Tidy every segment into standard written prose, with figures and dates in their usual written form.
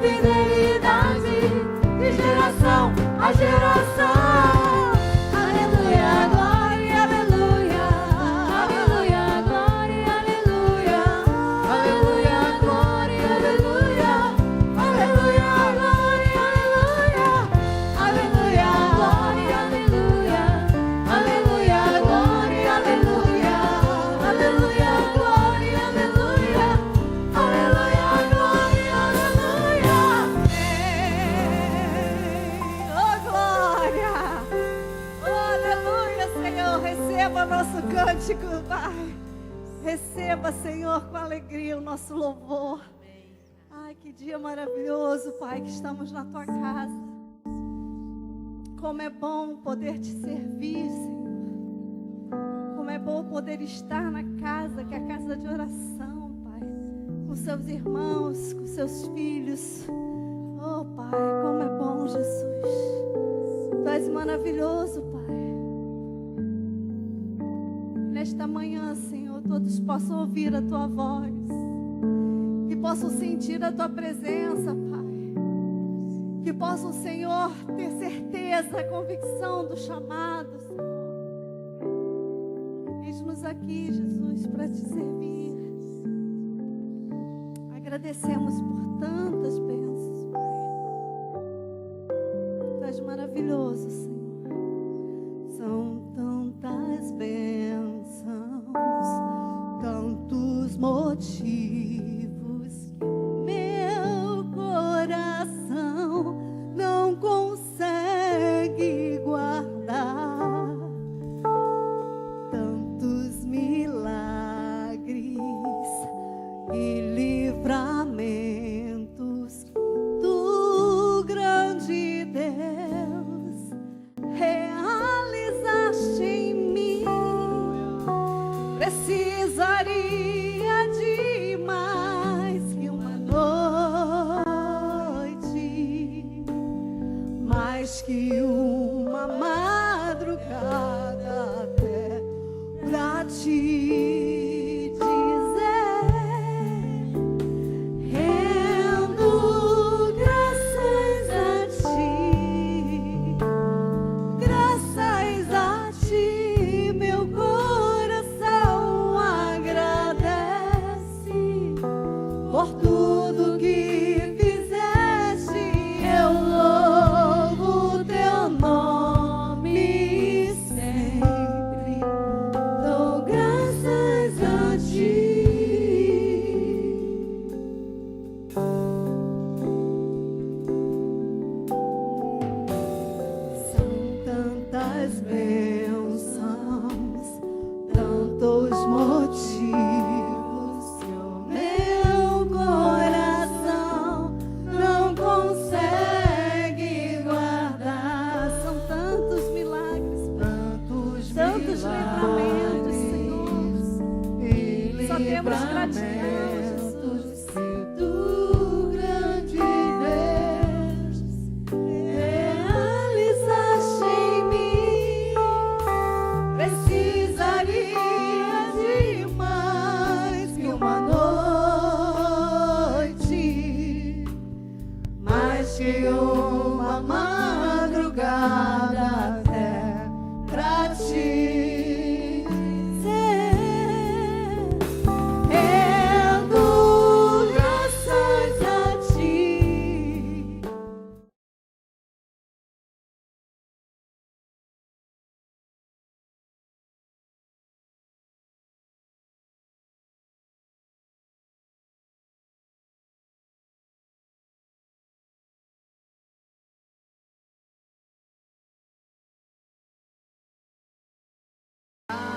fidelidade de geração a geração. Aleluia, glória, aleluia. Aleluia, glória, aleluia. Aleluia, glória, aleluia. Aleluia, glória, aleluia. Aleluia, glória, aleluia. Aleluia, glória, aleluia. Aleluia, glória, aleluia. Aleluia, glória, aleluia. Oh, glória. Oh, aleluia, Senhor. Receba nosso cântico, Pai. Receba, Senhor, com alegria o nosso louvor. Ai, que dia maravilhoso, Pai, que estamos na Tua casa. Como é bom poder Te servir, Senhor. Como é bom poder estar na casa, que é a casa de oração, Pai. Com seus irmãos, com seus filhos. Oh, Pai, como é bom, Jesus. Tu és maravilhoso, Pai. Nesta manhã, Senhor, todos possam ouvir a Tua voz. Que possam sentir a Tua presença, Pai. Que possam, Senhor, ter certeza, a convicção do chamado, Senhor. Eis-nos aqui, Jesus, para Te servir. Agradecemos por tantas bênçãos, Pai. Tu és maravilhoso, Senhor. São tantas bênçãos, tantos motivos que o meu coração não consegue guardar. Tantos milagres e livramentos que Tu, grande Deus, realizaste em mim. Precisaria de mais que uma noite, mais que uma madrugada até pra Te dizer. Rendo graças a Ti, graças a Ti, meu coração agradece por tudo que fizeste. Eu louvo Teu nome sempre, dou graças a Ti. São tantas bênçãos, tantos motivos que o meu coração não consegue guardar. São tantos milagres, tantos livramentos, Senhor. Só temos gratidão, Jesus. Tu, grande Deus, realizaste em mim. Precisaria de mais que uma noite, mais que uma madrugada até pra Te dizer. Rendo graças a Ti.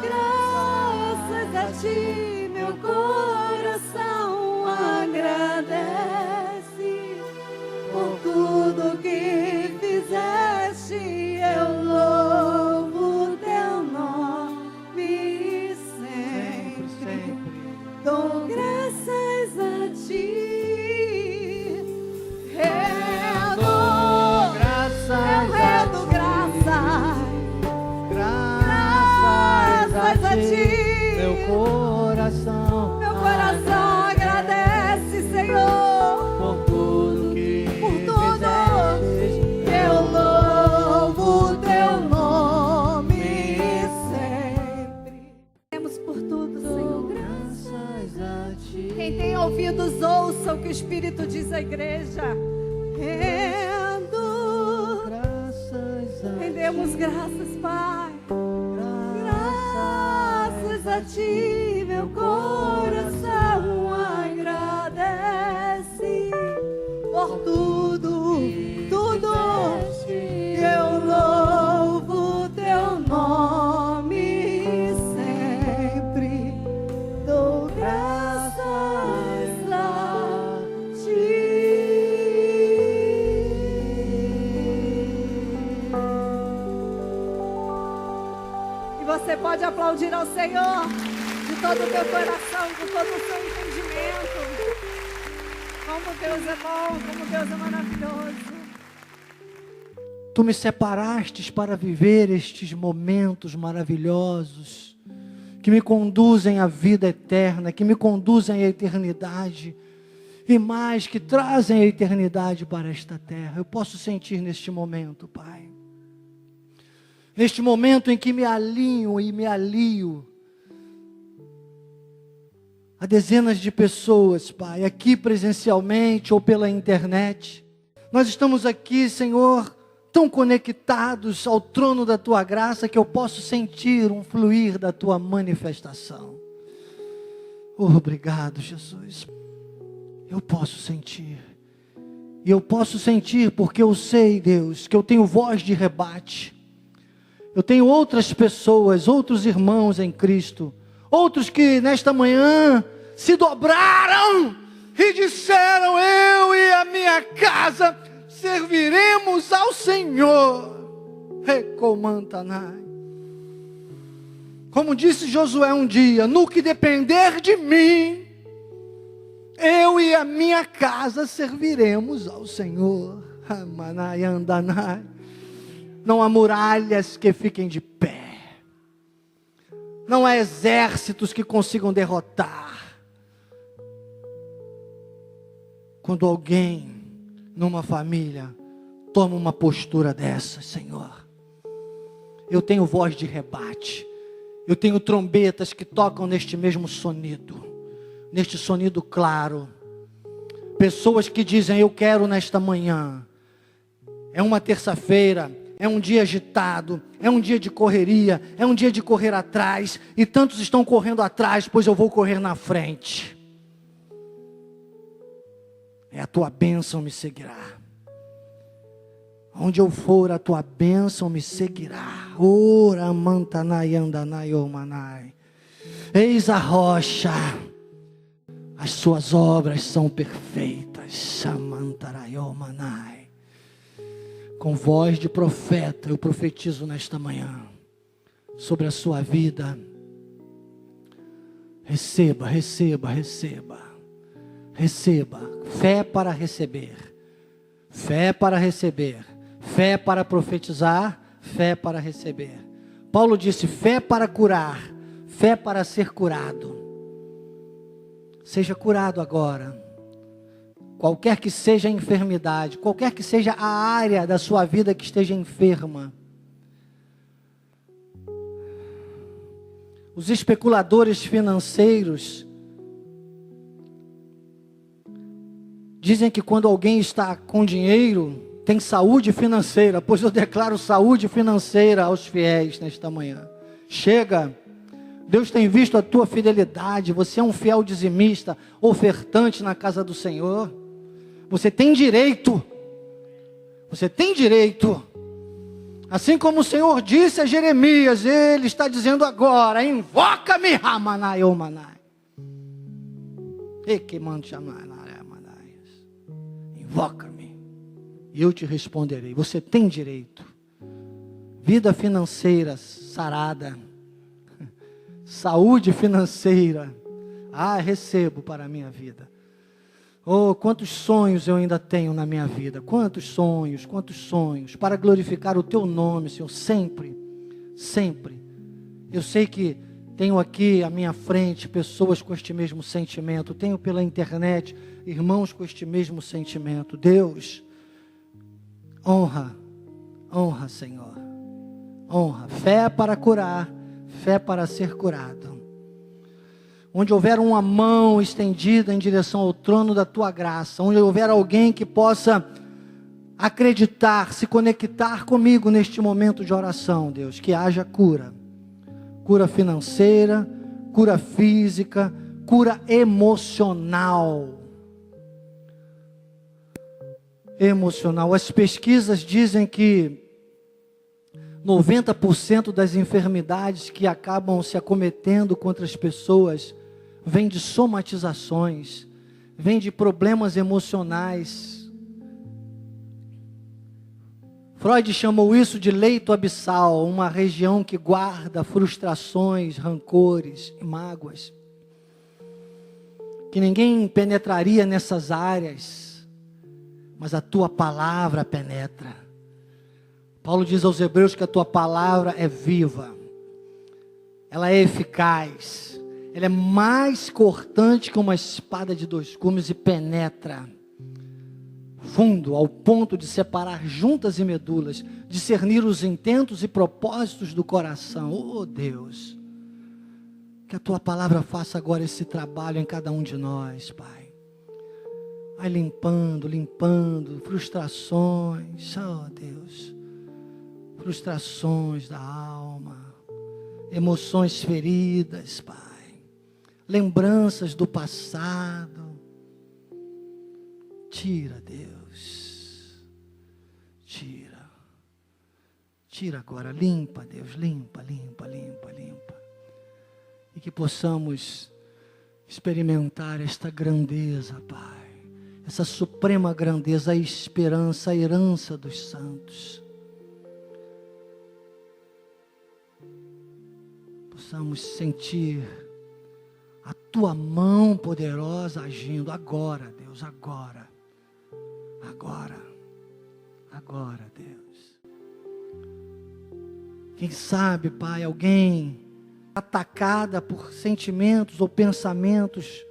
Graças a Ti, meu coração agradece por tudo que fizeste. Eu louvo Teu nome sempre, dou graças a Ti. Rendo graças a Ti, meu coração Espírito diz à igreja. Rendemos graças, Pai. Graças a Ti, meu coração agradece por tudo, tudo. Eu louvo Teu nome sempre. Dou graças a Ti. Você pode aplaudir ao Senhor de todo o teu coração, com todo o seu entendimento. Como Deus é bom, como Deus é maravilhoso. Tu me separastes para viver estes momentos maravilhosos, que me conduzem à vida eterna, que me conduzem à eternidade, e mais, que trazem a eternidade para esta terra. Eu posso sentir neste momento, Pai. Neste momento em que me alinho e me alio a dezenas de pessoas, Pai, aqui presencialmente ou pela internet. Nós estamos aqui, Senhor, tão conectados ao trono da Tua graça que eu posso sentir um fluir da Tua manifestação. Obrigado, Jesus. Eu posso sentir. E eu posso sentir porque eu sei, Deus, que eu tenho voz de rebate. Eu tenho outras pessoas, outros irmãos em Cristo, outros que nesta manhã se dobraram e disseram: eu e a minha casa serviremos ao Senhor. Recomantanai. Como disse Josué um dia: no que depender de mim, eu e a minha casa serviremos ao Senhor. Amanai andanai. Não há muralhas que fiquem de pé. Não há exércitos que consigam derrotar. Quando alguém, numa família, toma uma postura dessa, Senhor. Eu tenho voz de rebate. Eu tenho trombetas que tocam neste mesmo sonido. Neste sonido claro. Pessoas que dizem: eu quero nesta manhã. É uma terça-feira. É um dia agitado, é um dia de correria, é um dia de correr atrás, e tantos estão correndo atrás, pois eu vou correr na frente. A Tua bênção me seguirá. Onde eu for, a Tua bênção me seguirá. Ora mantanai andanai omanai. Eis a rocha, as suas obras são perfeitas. Samantarai omanai. Com voz de profeta, eu profetizo nesta manhã sobre a sua vida. Receba, receba, receba. Receba. Fé para receber. Fé para receber. Fé para profetizar. Fé para receber. Paulo disse: fé para curar. Fé para ser curado. Seja curado agora. Qualquer que seja a enfermidade, qualquer que seja a área da sua vida que esteja enferma. Os especuladores financeiros dizem que quando alguém está com dinheiro, tem saúde financeira. Pois eu declaro saúde financeira aos fiéis nesta manhã. Chega! Deus tem visto a tua fidelidade. Você é um fiel dizimista, ofertante na casa do Senhor. Você tem direito. Você tem direito. Assim como o Senhor disse a Jeremias, Ele está dizendo agora: invoca-me, Ramanai Omanai. Invoca-me e eu te responderei. Você tem direito. Vida financeira sarada. Saúde financeira. Recebo para a minha vida. Oh, quantos sonhos eu ainda tenho na minha vida. Quantos sonhos. Para glorificar o Teu nome, Senhor. Sempre, sempre. Eu sei que tenho aqui à minha frente pessoas com este mesmo sentimento. Tenho pela internet irmãos com este mesmo sentimento. Deus, honra, Senhor. Honra. Fé para curar, fé para ser curado. onde houver uma mão estendida em direção ao trono da tua graça, onde houver alguém que possa acreditar, se conectar comigo neste momento de oração, Deus, que haja cura, cura financeira, cura física, cura emocional. As pesquisas dizem que 90% das enfermidades que acabam se acometendo contra as pessoas vem de somatizações, vem de problemas emocionais. Freud chamou isso de leito abissal, uma região que guarda frustrações, rancores e mágoas, que ninguém penetraria nessas áreas, mas a tua palavra penetra. Paulo diz aos Hebreus que a tua palavra é viva, ela é eficaz, ela é mais cortante que uma espada de dois gumes e penetra fundo, ao ponto de separar juntas e medulas, discernir os intentos e propósitos do coração. Oh Deus, que a tua palavra faça agora esse trabalho em cada um de nós, Pai. Vai limpando frustrações, oh Deus, frustrações da alma, emoções feridas, Pai, lembranças do passado. Tira, Deus, tira agora, limpa, Deus, limpa, e que possamos experimentar esta grandeza, Pai, essa suprema grandeza, a esperança, a herança dos santos. Possamos sentir a tua mão poderosa agindo agora, Deus, agora, Deus. Quem sabe, Pai, alguém atacada por sentimentos ou pensamentos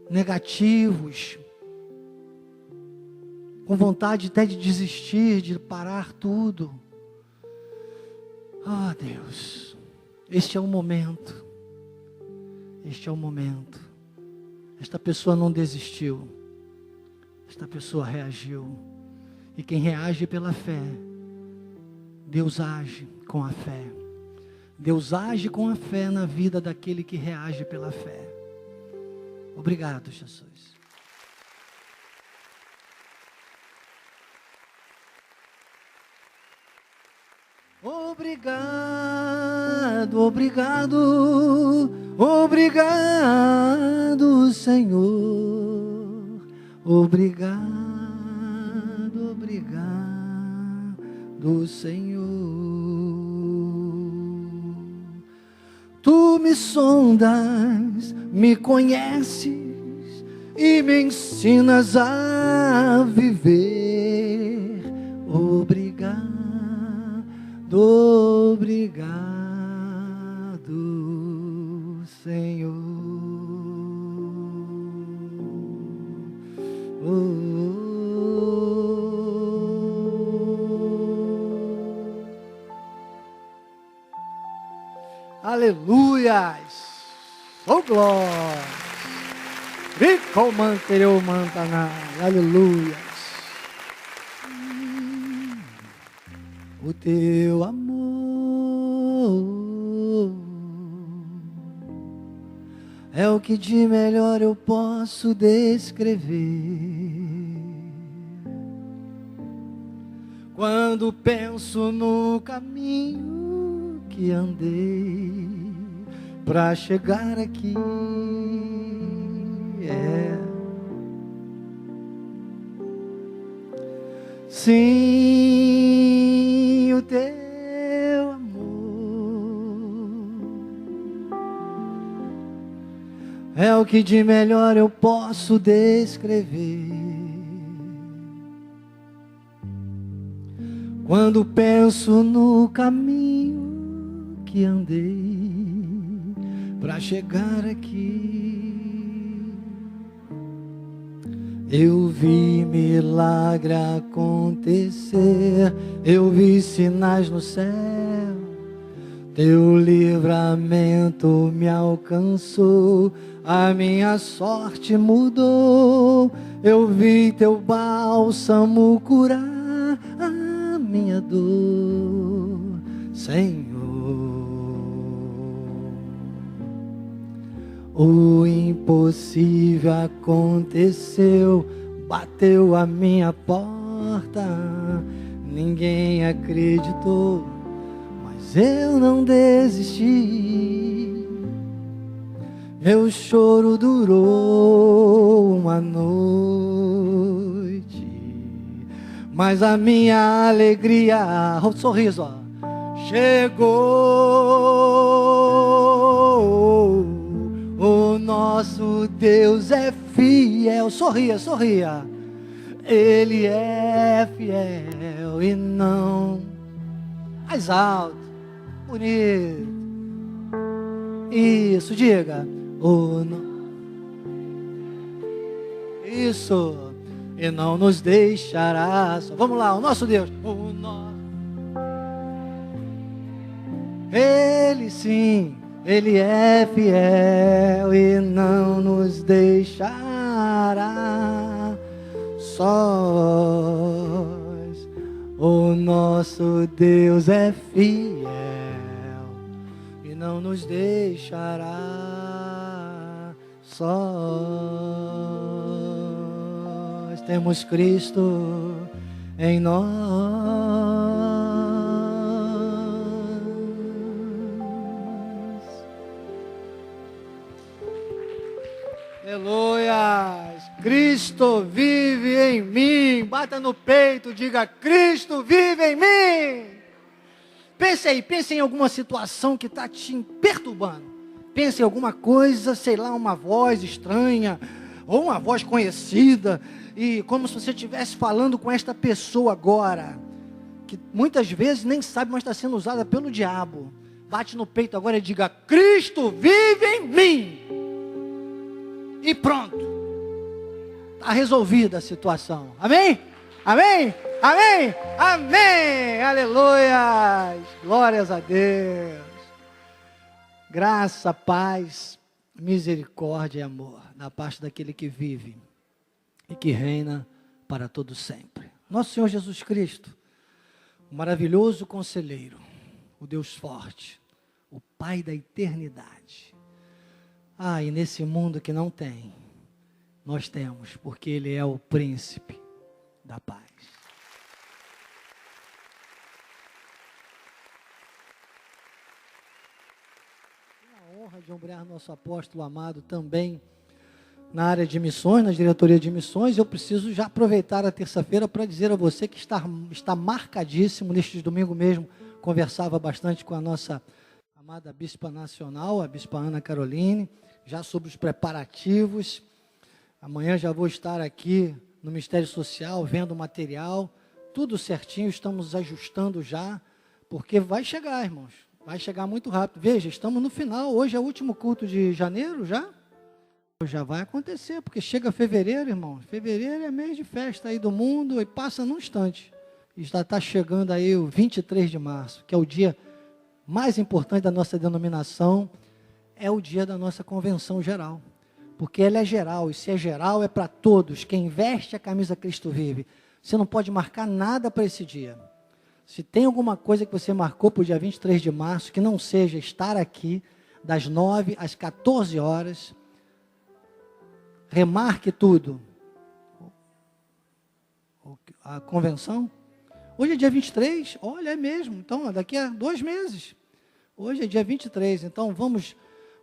negativos, com vontade até de desistir, de parar tudo. Ah, Deus, este é o momento. Esta pessoa não desistiu, esta pessoa reagiu, e quem reage pela fé, Deus age com a fé. Deus age com a fé na vida daquele que reage pela fé. Obrigado, Jesus. Obrigado, Senhor. Obrigado, Senhor. Tu me sondas, me conheces e me ensinas a viver. Obrigado, Senhor. Aleluias! Oh glória! Rico mantereu mantanai. Aleluias! O teu amor é o que de melhor eu posso descrever. Quando penso no caminho que andei para chegar aqui, sim, o teu amor é o que de melhor eu posso descrever. Quando penso no caminho que andei para chegar aqui, eu vi milagre acontecer, eu vi sinais no céu, Teu livramento me alcançou, a minha sorte mudou. Eu vi teu bálsamo curar a minha dor, Senhor. O impossível aconteceu, bateu a minha porta. Ninguém acreditou, mas eu não desisti. Meu choro durou uma noite, mas a minha alegria, sorriso, ó, chegou. O nosso Deus é fiel. Sorria, sorria. Ele é fiel e não. Mais alto, bonito. Isso, diga. Isso. E não nos deixará. Vamos lá, o nosso Deus. Ele sim. Ele é fiel e não nos deixará sós. O nosso Deus é fiel e não nos deixará sós. Temos Cristo em nós. Aleluia! Cristo vive em mim. Bata no peito, diga: Cristo vive em mim. Pense aí, pense em alguma situação que está te perturbando. Pense em alguma coisa, sei lá, uma voz estranha, ou uma voz conhecida, e como se você estivesse falando com esta pessoa agora, que muitas vezes nem sabe, mas está sendo usada pelo diabo. Bate no peito agora e diga: Cristo vive em mim. E pronto, está resolvida a situação. Amém? Amém? Amém? Amém! Aleluia! Glórias a Deus. Graça, paz, misericórdia e amor da parte daquele que vive e que reina para todo sempre. Nosso Senhor Jesus Cristo, o maravilhoso conselheiro, o Deus forte, o Pai da eternidade. E nesse mundo que não tem, nós temos, porque Ele é o príncipe da paz. Tenho a honra de ombrear nosso apóstolo amado também na área de missões, na diretoria de missões. Eu preciso já aproveitar a terça-feira para dizer a você que está marcadíssimo. Neste domingo mesmo, conversava bastante com a nossa amada Bispa Nacional, a Bispa Ana Caroline, já sobre os preparativos. Amanhã já vou estar aqui no Ministério Social, vendo o material, tudo certinho, estamos ajustando já, porque vai chegar, irmãos, vai chegar muito rápido. Veja, estamos no final, hoje é o último culto de janeiro já. Já vai acontecer, porque chega fevereiro, irmão. Fevereiro é mês de festa aí do mundo e passa num instante. E já está chegando aí o 23 de março, que é o dia mais importante da nossa denominação, é o dia da nossa convenção geral. Porque ela é geral, e se é geral é para todos. Quem veste a camisa Cristo Vive, você não pode marcar nada para esse dia. Se tem alguma coisa que você marcou para o dia 23 de março, que não seja estar aqui das 9 às 14 horas, remarque tudo. A convenção, hoje é dia 23, olha, é mesmo, então daqui a 2 meses. Hoje é dia 23, então vamos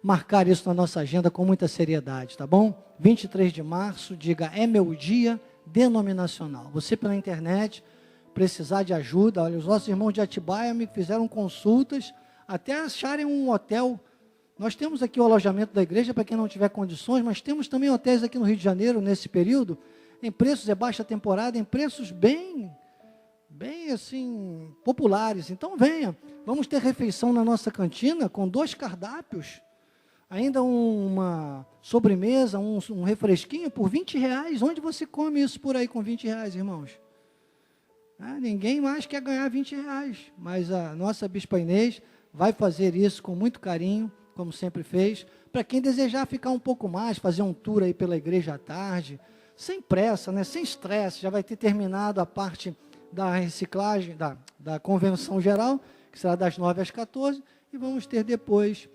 marcar isso na nossa agenda com muita seriedade, tá bom? 23 de março, diga: é meu dia denominacional. Você pela internet, precisar de ajuda, olha, os nossos irmãos de Atibaia me fizeram consultas, até acharem um hotel. Nós temos aqui o alojamento da igreja para quem não tiver condições, mas temos também hotéis aqui no Rio de Janeiro, nesse período, em preços, é baixa temporada, em preços bem assim, populares. Então venha, vamos ter refeição na nossa cantina, com 2 cardápios, ainda uma sobremesa, um refresquinho por R$20. Onde você come isso por aí com R$20, irmãos? Ninguém mais quer ganhar R$20, mas a nossa Bispa Inês vai fazer isso com muito carinho, como sempre fez. Para quem desejar ficar um pouco mais, fazer um tour aí pela igreja à tarde, sem pressa, né? Sem estresse, já vai ter terminado a parte da reciclagem, da convenção geral, que será das 9 às 14, e vamos ter depois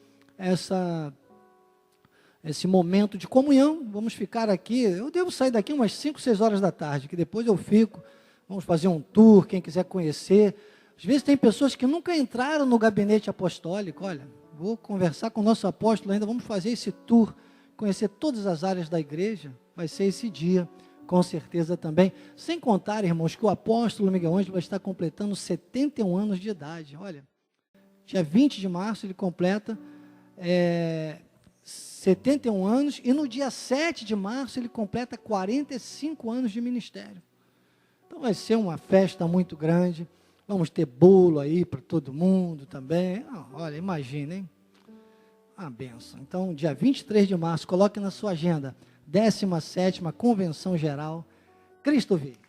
esse momento de comunhão. Vamos ficar aqui, eu devo sair daqui umas 5, 6 horas da tarde, que depois eu fico, vamos fazer um tour, quem quiser conhecer. Às vezes tem pessoas que nunca entraram no gabinete apostólico. Olha, vou conversar com o nosso apóstolo ainda, vamos fazer esse tour, conhecer todas as áreas da igreja. Vai ser esse dia, com certeza também. Sem contar, irmãos, que o apóstolo Miguel Ângelo vai estar completando 71 anos de idade. Olha, dia 20 de março ele completa 71 anos, e no dia 7 de março ele completa 45 anos de ministério. Então vai ser uma festa muito grande. Vamos ter bolo aí para todo mundo também. Olha, imagina, hein? Uma benção. Então, dia 23 de março, coloque na sua agenda, 17ª Convenção Geral, Cristo Vive.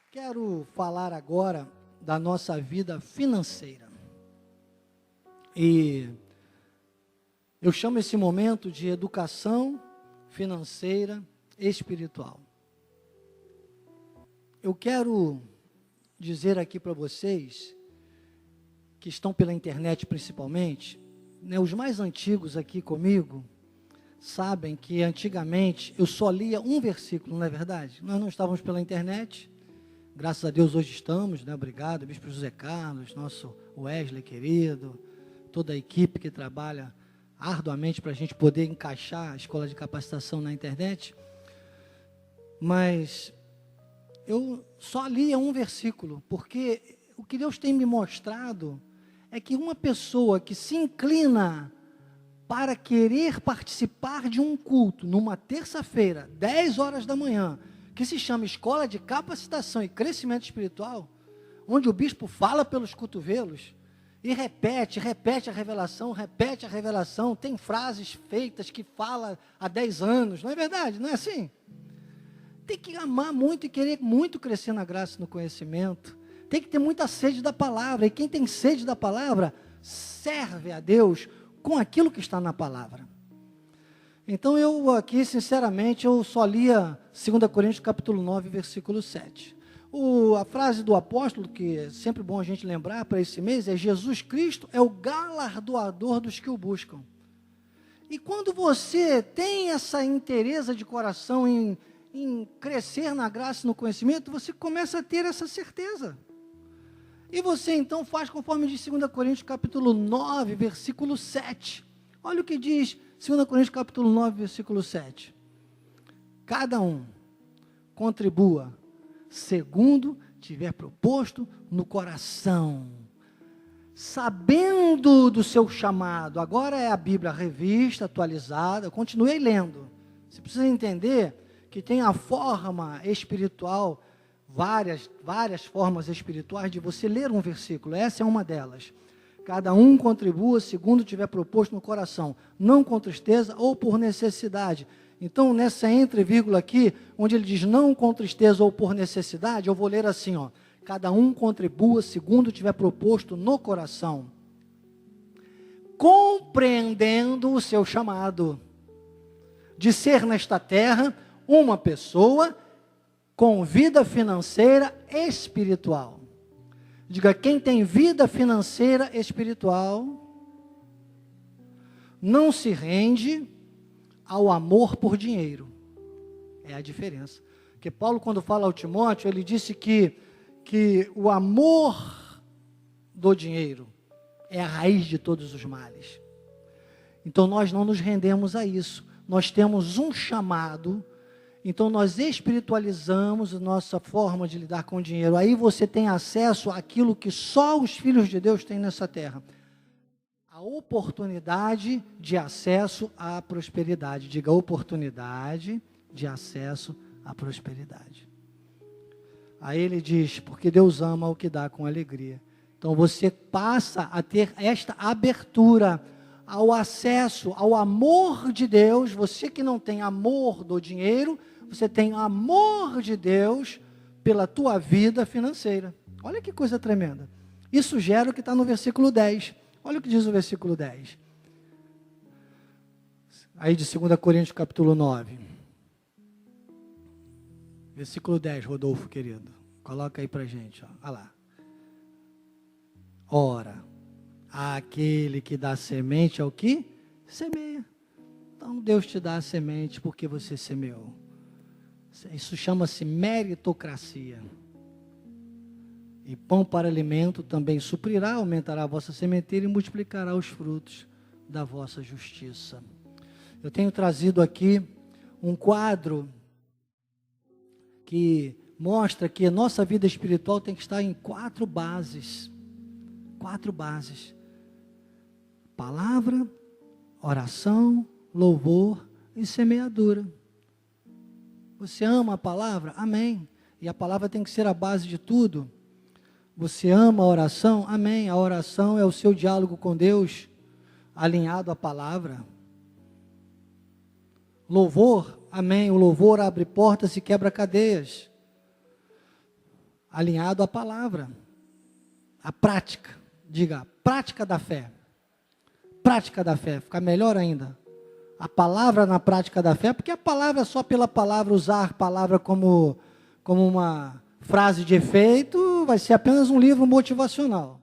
Quero falar agora da nossa vida financeira. E eu chamo esse momento de educação financeira espiritual. Eu quero dizer aqui para vocês, que estão pela internet principalmente, né, os mais antigos aqui comigo, sabem que antigamente eu só lia um versículo, não é verdade? Nós não estávamos pela internet, graças a Deus hoje estamos, né? Obrigado, Bispo José Carlos, nosso Wesley querido, toda a equipe que trabalha arduamente para a gente poder encaixar a escola de capacitação na internet. Mas eu só lia um versículo, porque o que Deus tem me mostrado é que uma pessoa que se inclina para querer participar de um culto numa terça-feira, 10 horas da manhã, que se chama Escola de Capacitação e Crescimento Espiritual, onde o bispo fala pelos cotovelos e repete a revelação, tem frases feitas que fala há 10 anos, não é verdade? Não é assim? Tem que amar muito e querer muito crescer na graça e no conhecimento, tem que ter muita sede da palavra, e quem tem sede da palavra, serve a Deus com aquilo que está na palavra. Então eu aqui, sinceramente, eu só lia 2 Coríntios capítulo 9, versículo 7. A frase do apóstolo, que é sempre bom a gente lembrar para esse mês, é: Jesus Cristo é o galardoador dos que o buscam. E quando você tem essa inteireza de coração em crescer na graça e no conhecimento, você começa a ter essa certeza. E você então faz conforme diz 2 Coríntios capítulo 9, versículo 7. Olha o que diz 2 Coríntios capítulo 9, versículo 7. Cada um contribua segundo tiver proposto no coração, sabendo do seu chamado. Agora é a Bíblia revista, atualizada. Continuei lendo. Você precisa entender que tem a forma espiritual, várias formas espirituais de você ler um versículo. Essa é uma delas. Cada um contribua segundo tiver proposto no coração, não com tristeza ou por necessidade. Então, nessa entrevírgula aqui, onde ele diz não com tristeza ou por necessidade, eu vou ler assim, ó: cada um contribua segundo tiver proposto no coração, compreendendo o seu chamado, de ser nesta terra uma pessoa com vida financeira espiritual. Diga: quem tem vida financeira espiritual não se rende ao amor por dinheiro. É a diferença. Porque Paulo, quando fala ao Timóteo, ele disse que o amor do dinheiro é a raiz de todos os males. Então nós não nos rendemos a isso. Nós temos um chamado. Então nós espiritualizamos a nossa forma de lidar com o dinheiro. Aí você tem acesso àquilo que só os filhos de Deus têm nessa terra: a oportunidade de acesso à prosperidade. Diga: oportunidade de acesso à prosperidade. Aí ele diz: porque Deus ama o que dá com alegria. Então você passa a ter esta abertura ao acesso ao amor de Deus. Você que não tem amor do dinheiro, você tem amor de Deus pela tua vida financeira. Olha que coisa tremenda. Isso gera o que está no versículo 10. Olha o que diz o versículo 10. Aí de 2 Coríntios capítulo 9. Versículo 10, Rodolfo querido. Coloca aí pra gente, ó. Olha lá. Ora, aquele que dá semente é o que? Semeia. Então Deus te dá a semente porque você semeou. Isso chama-se meritocracia. E pão para alimento também suprirá, aumentará a vossa sementeira e multiplicará os frutos da vossa justiça. Eu tenho trazido aqui um quadro que mostra que a nossa vida espiritual tem que estar em 4 bases. 4 bases. Palavra, oração, louvor e semeadura. Você ama a palavra? Amém. E a palavra tem que ser a base de tudo. Você ama a oração? Amém. A oração é o seu diálogo com Deus, alinhado à palavra. Louvor? Amém. O louvor abre portas e quebra cadeias, alinhado à palavra. A prática, diga, prática da fé. Prática da fé, fica melhor ainda. A palavra na prática da fé, porque a palavra é só pela palavra, usar a palavra como uma frase de efeito, vai ser apenas um livro motivacional.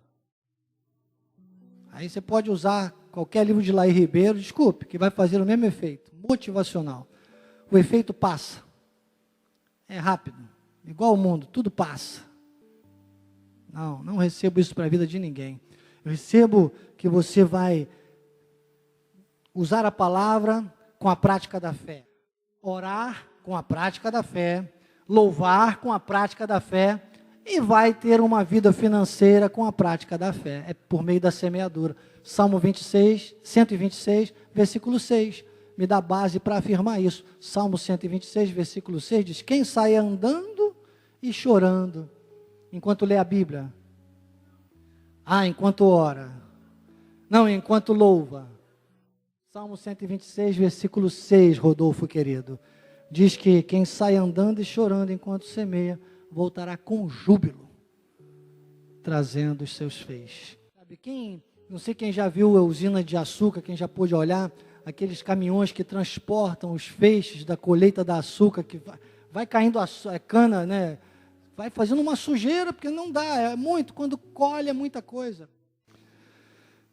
Aí você pode usar qualquer livro de Laí Ribeiro, desculpe, que vai fazer o mesmo efeito, motivacional. O efeito passa. É rápido, igual o mundo, tudo passa. Não recebo isso para a vida de ninguém. Eu recebo que você vai usar a palavra com a prática da fé. Orar com a prática da fé. Louvar com a prática da fé. E vai ter uma vida financeira com a prática da fé. É por meio da semeadura. Salmo 126, versículo 6. Me dá base para afirmar isso. Salmo 126, versículo 6 diz: quem sai andando e chorando enquanto lê a Bíblia? Enquanto ora. Não, enquanto louva. Salmo 126, versículo 6, Rodolfo querido. Diz que quem sai andando e chorando enquanto semeia, voltará com júbilo, trazendo os seus feixes. Sabe não sei quem já viu a usina de açúcar, quem já pôde olhar, aqueles caminhões que transportam os feixes da colheita da açúcar, que vai caindo a cana, né? Vai fazendo uma sujeira, porque não dá, é muito, quando colhe é muita coisa.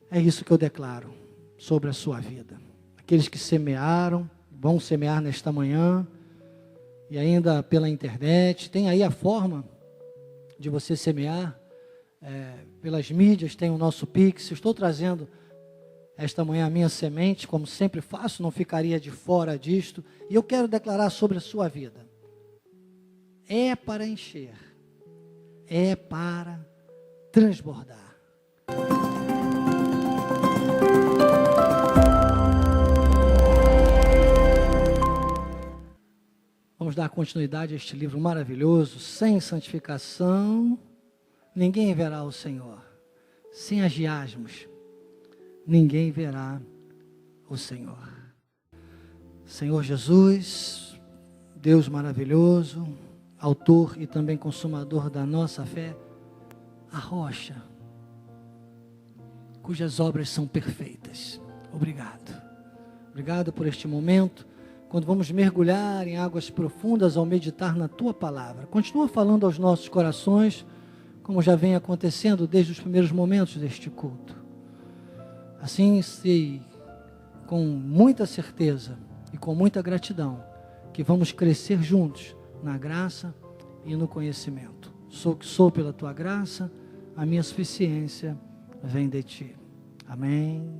É isso que eu declaro sobre a sua vida. Aqueles que semearam, vão semear nesta manhã, e ainda pela internet, tem aí a forma de você semear, pelas mídias, tem o nosso Pix. Estou trazendo esta manhã a minha semente, como sempre faço, não ficaria de fora disto, e eu quero declarar sobre a sua vida. É para encher, é para transbordar. Vamos dar continuidade a este livro maravilhoso. Sem santificação, ninguém verá o Senhor. Sem agiasmos, ninguém verá o Senhor. Senhor Jesus, Deus maravilhoso, autor e também consumador da nossa fé, a rocha, cujas obras são perfeitas. Obrigado. Obrigado por este momento, quando vamos mergulhar em águas profundas ao meditar na Tua Palavra. Continua falando aos nossos corações, como já vem acontecendo desde os primeiros momentos deste culto. Assim sei, com muita certeza e com muita gratidão, que vamos crescer juntos na graça e no conhecimento. Sou o que sou pela Tua graça, a minha suficiência vem de Ti. Amém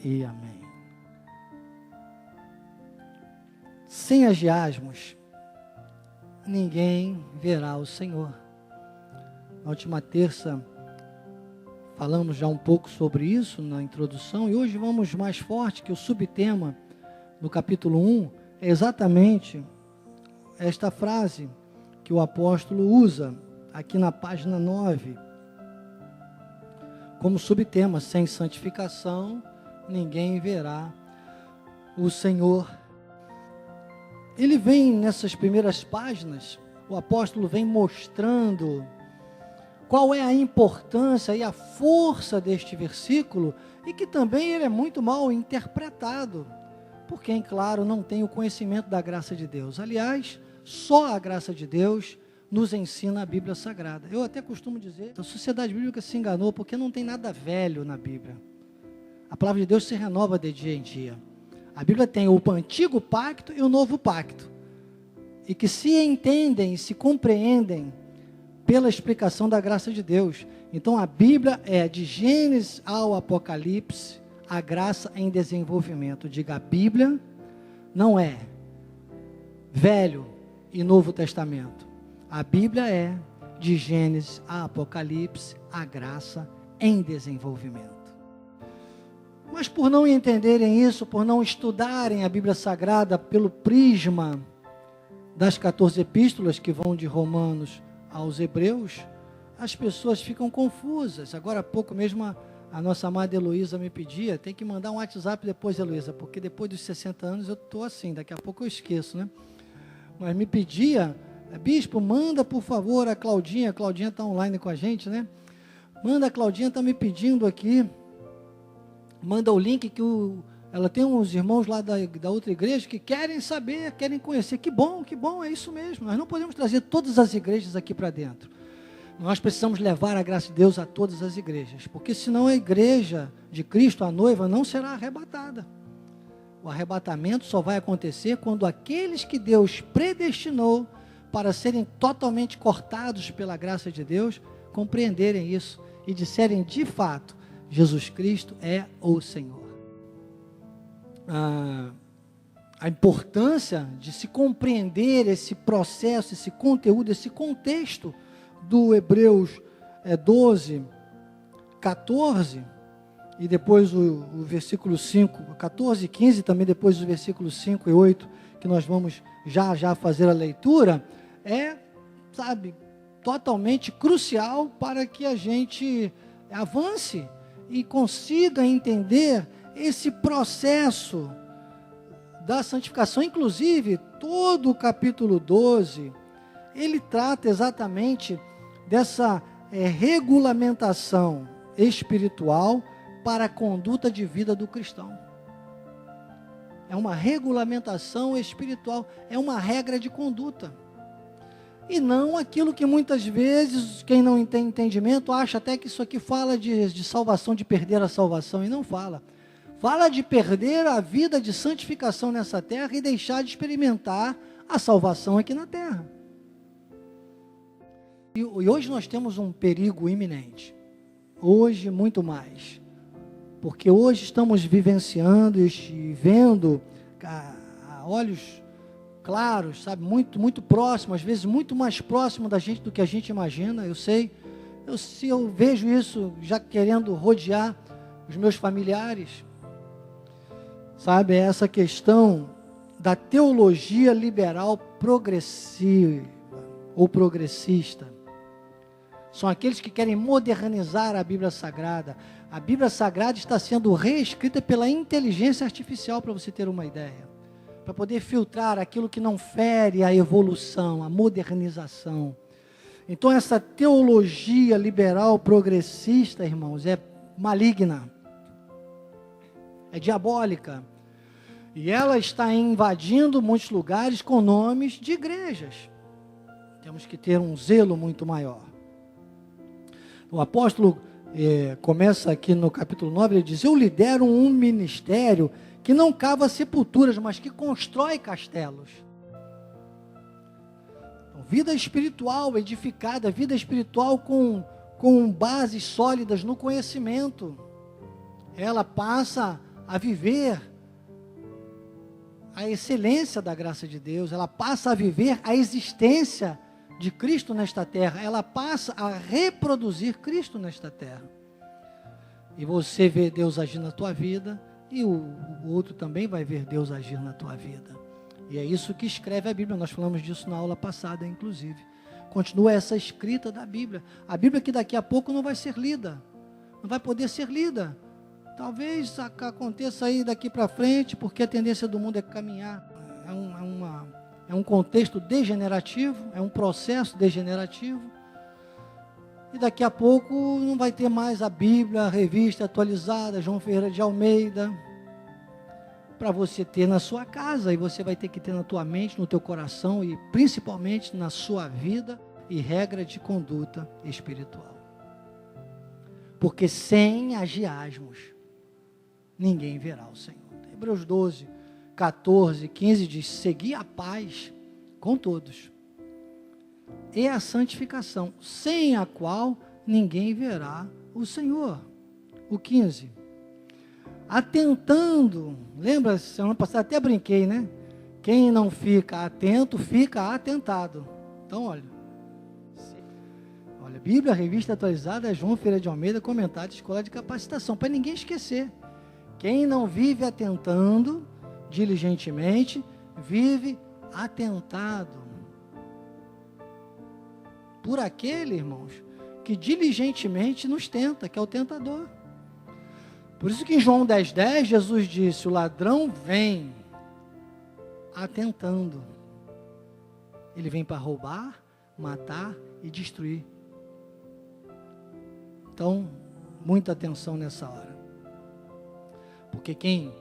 e amém. Sem agiasmos, ninguém verá o Senhor. Na última terça, falamos já um pouco sobre isso na introdução, e hoje vamos mais forte, que o subtema no capítulo 1 é exatamente esta frase que o apóstolo usa aqui na página 9, como subtema: sem santificação, ninguém verá o Senhor. Ele vem nessas primeiras páginas, o apóstolo vem mostrando qual é a importância e a força deste versículo, e que também ele é muito mal interpretado, por quem, claro, não tem o conhecimento da graça de Deus. Aliás, só a graça de Deus nos ensina a Bíblia Sagrada. Eu até costumo dizer, a sociedade bíblica se enganou, porque não tem nada velho na Bíblia. A palavra de Deus se renova de dia em dia. A Bíblia tem o antigo pacto e o novo pacto, e que se entendem, se compreendem pela explicação da graça de Deus. Então a Bíblia é de Gênesis ao Apocalipse, a graça em desenvolvimento. Diga, a Bíblia não é Velho e Novo Testamento. A Bíblia é de Gênesis a Apocalipse, a graça em desenvolvimento. Mas por não entenderem isso, por não estudarem a Bíblia Sagrada pelo prisma das 14 epístolas que vão de Romanos aos Hebreus, as pessoas ficam confusas. Agora há pouco mesmo a nossa amada Heloísa me pedia, tem que mandar um WhatsApp depois, Heloísa, porque depois dos 60 anos eu estou assim, daqui a pouco eu esqueço, né? Mas me pedia, bispo, manda por favor a Claudinha está online com a gente, né? Manda, a Claudinha está me pedindo aqui, manda o link que ela tem uns irmãos lá da outra igreja que querem saber, querem conhecer. Que bom, é isso mesmo. Nós não podemos trazer todas as igrejas aqui para dentro. Nós precisamos levar a graça de Deus a todas as igrejas, porque senão a igreja de Cristo, a noiva, não será arrebatada. O arrebatamento só vai acontecer quando aqueles que Deus predestinou para serem totalmente cortados pela graça de Deus, compreenderem isso e disserem de fato, Jesus Cristo é o Senhor. A importância de se compreender esse processo, esse conteúdo, esse contexto do Hebreus 12, 14, e depois o versículo 5, 14 e 15, também depois os versículos 5 e 8, que nós vamos já fazer a leitura, totalmente crucial para que a gente avance e consiga entender esse processo da santificação. Inclusive, todo o capítulo 12, ele trata exatamente dessa regulamentação espiritual para a conduta de vida do cristão. É uma regulamentação espiritual, é uma regra de conduta. E não aquilo que muitas vezes, quem não tem entendimento, acha até que isso aqui fala de salvação, de perder a salvação, e não fala. Fala de perder a vida de santificação nessa terra e deixar de experimentar a salvação aqui na terra. E hoje nós temos um perigo iminente. Hoje, muito mais. Porque hoje estamos vivenciando e vendo a olhos claros, sabe, muito próximo, às vezes muito mais próximo da gente do que a gente imagina. Eu sei, se eu vejo isso já querendo rodear os meus familiares, sabe, é essa questão da teologia liberal progressiva ou progressista. São aqueles que querem modernizar a Bíblia Sagrada. A Bíblia Sagrada está sendo reescrita pela inteligência artificial, para você ter uma ideia. Para poder filtrar aquilo que não fere a evolução, a modernização. Então essa teologia liberal progressista, irmãos, é maligna. É diabólica. E ela está invadindo muitos lugares com nomes de igrejas. Temos que ter um zelo muito maior. O apóstolo começa aqui no capítulo 9, ele diz: eu lidero um ministério que não cava sepulturas, mas que constrói castelos. Então, vida espiritual edificada, vida espiritual com bases sólidas no conhecimento. Ela passa a viver a excelência da graça de Deus, ela passa a viver a existência de Cristo nesta terra, ela passa a reproduzir Cristo nesta terra. E você vê Deus agir na tua vida, e o outro também vai ver Deus agir na tua vida. E é isso que escreve a Bíblia, nós falamos disso na aula passada, inclusive. Continua essa escrita da Bíblia. A Bíblia que daqui a pouco não vai ser lida, não vai poder ser lida, Talvez aconteça aí daqui para frente, porque a tendência do mundo é caminhar. É um contexto degenerativo, é um processo degenerativo. E daqui a pouco não vai ter mais a Bíblia, a revista atualizada, João Ferreira de Almeida, para você ter na sua casa, e você vai ter que ter na tua mente, no teu coração e principalmente na sua vida e regra de conduta espiritual. Porque sem agiasmos, ninguém verá o Senhor. Hebreus 12, 14, 15 diz: segui a paz com todos e a santificação, sem a qual ninguém verá o Senhor. O 15: atentando, lembra, semana passada até brinquei, né? Quem não fica atento, fica atentado. Então, olha, Bíblia, revista atualizada, João Ferreira de Almeida, comentário de escola de capacitação, para ninguém esquecer. Quem não vive atentando diligentemente, vive atentado por aquele, irmãos, que diligentemente nos tenta, que é o tentador. Por isso que em João 10,10, Jesus disse: o ladrão vem atentando. Ele vem para roubar, matar e destruir. Então, muita atenção nessa hora. Porque quem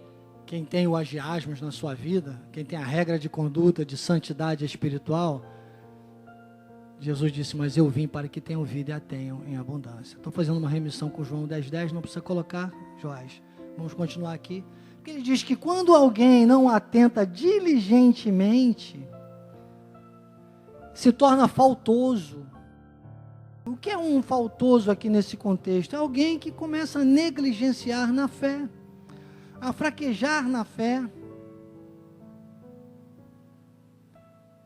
tem o agiasmos na sua vida, quem tem a regra de conduta, de santidade espiritual, Jesus disse: mas eu vim para que tenham vida e a tenham em abundância. Estou fazendo uma remissão com João 10,10, não precisa colocar, Joás. Vamos continuar aqui. Porque ele diz que quando alguém não atenta diligentemente, se torna faltoso. O que é um faltoso aqui nesse contexto? É alguém que começa a negligenciar na fé, a fraquejar na fé.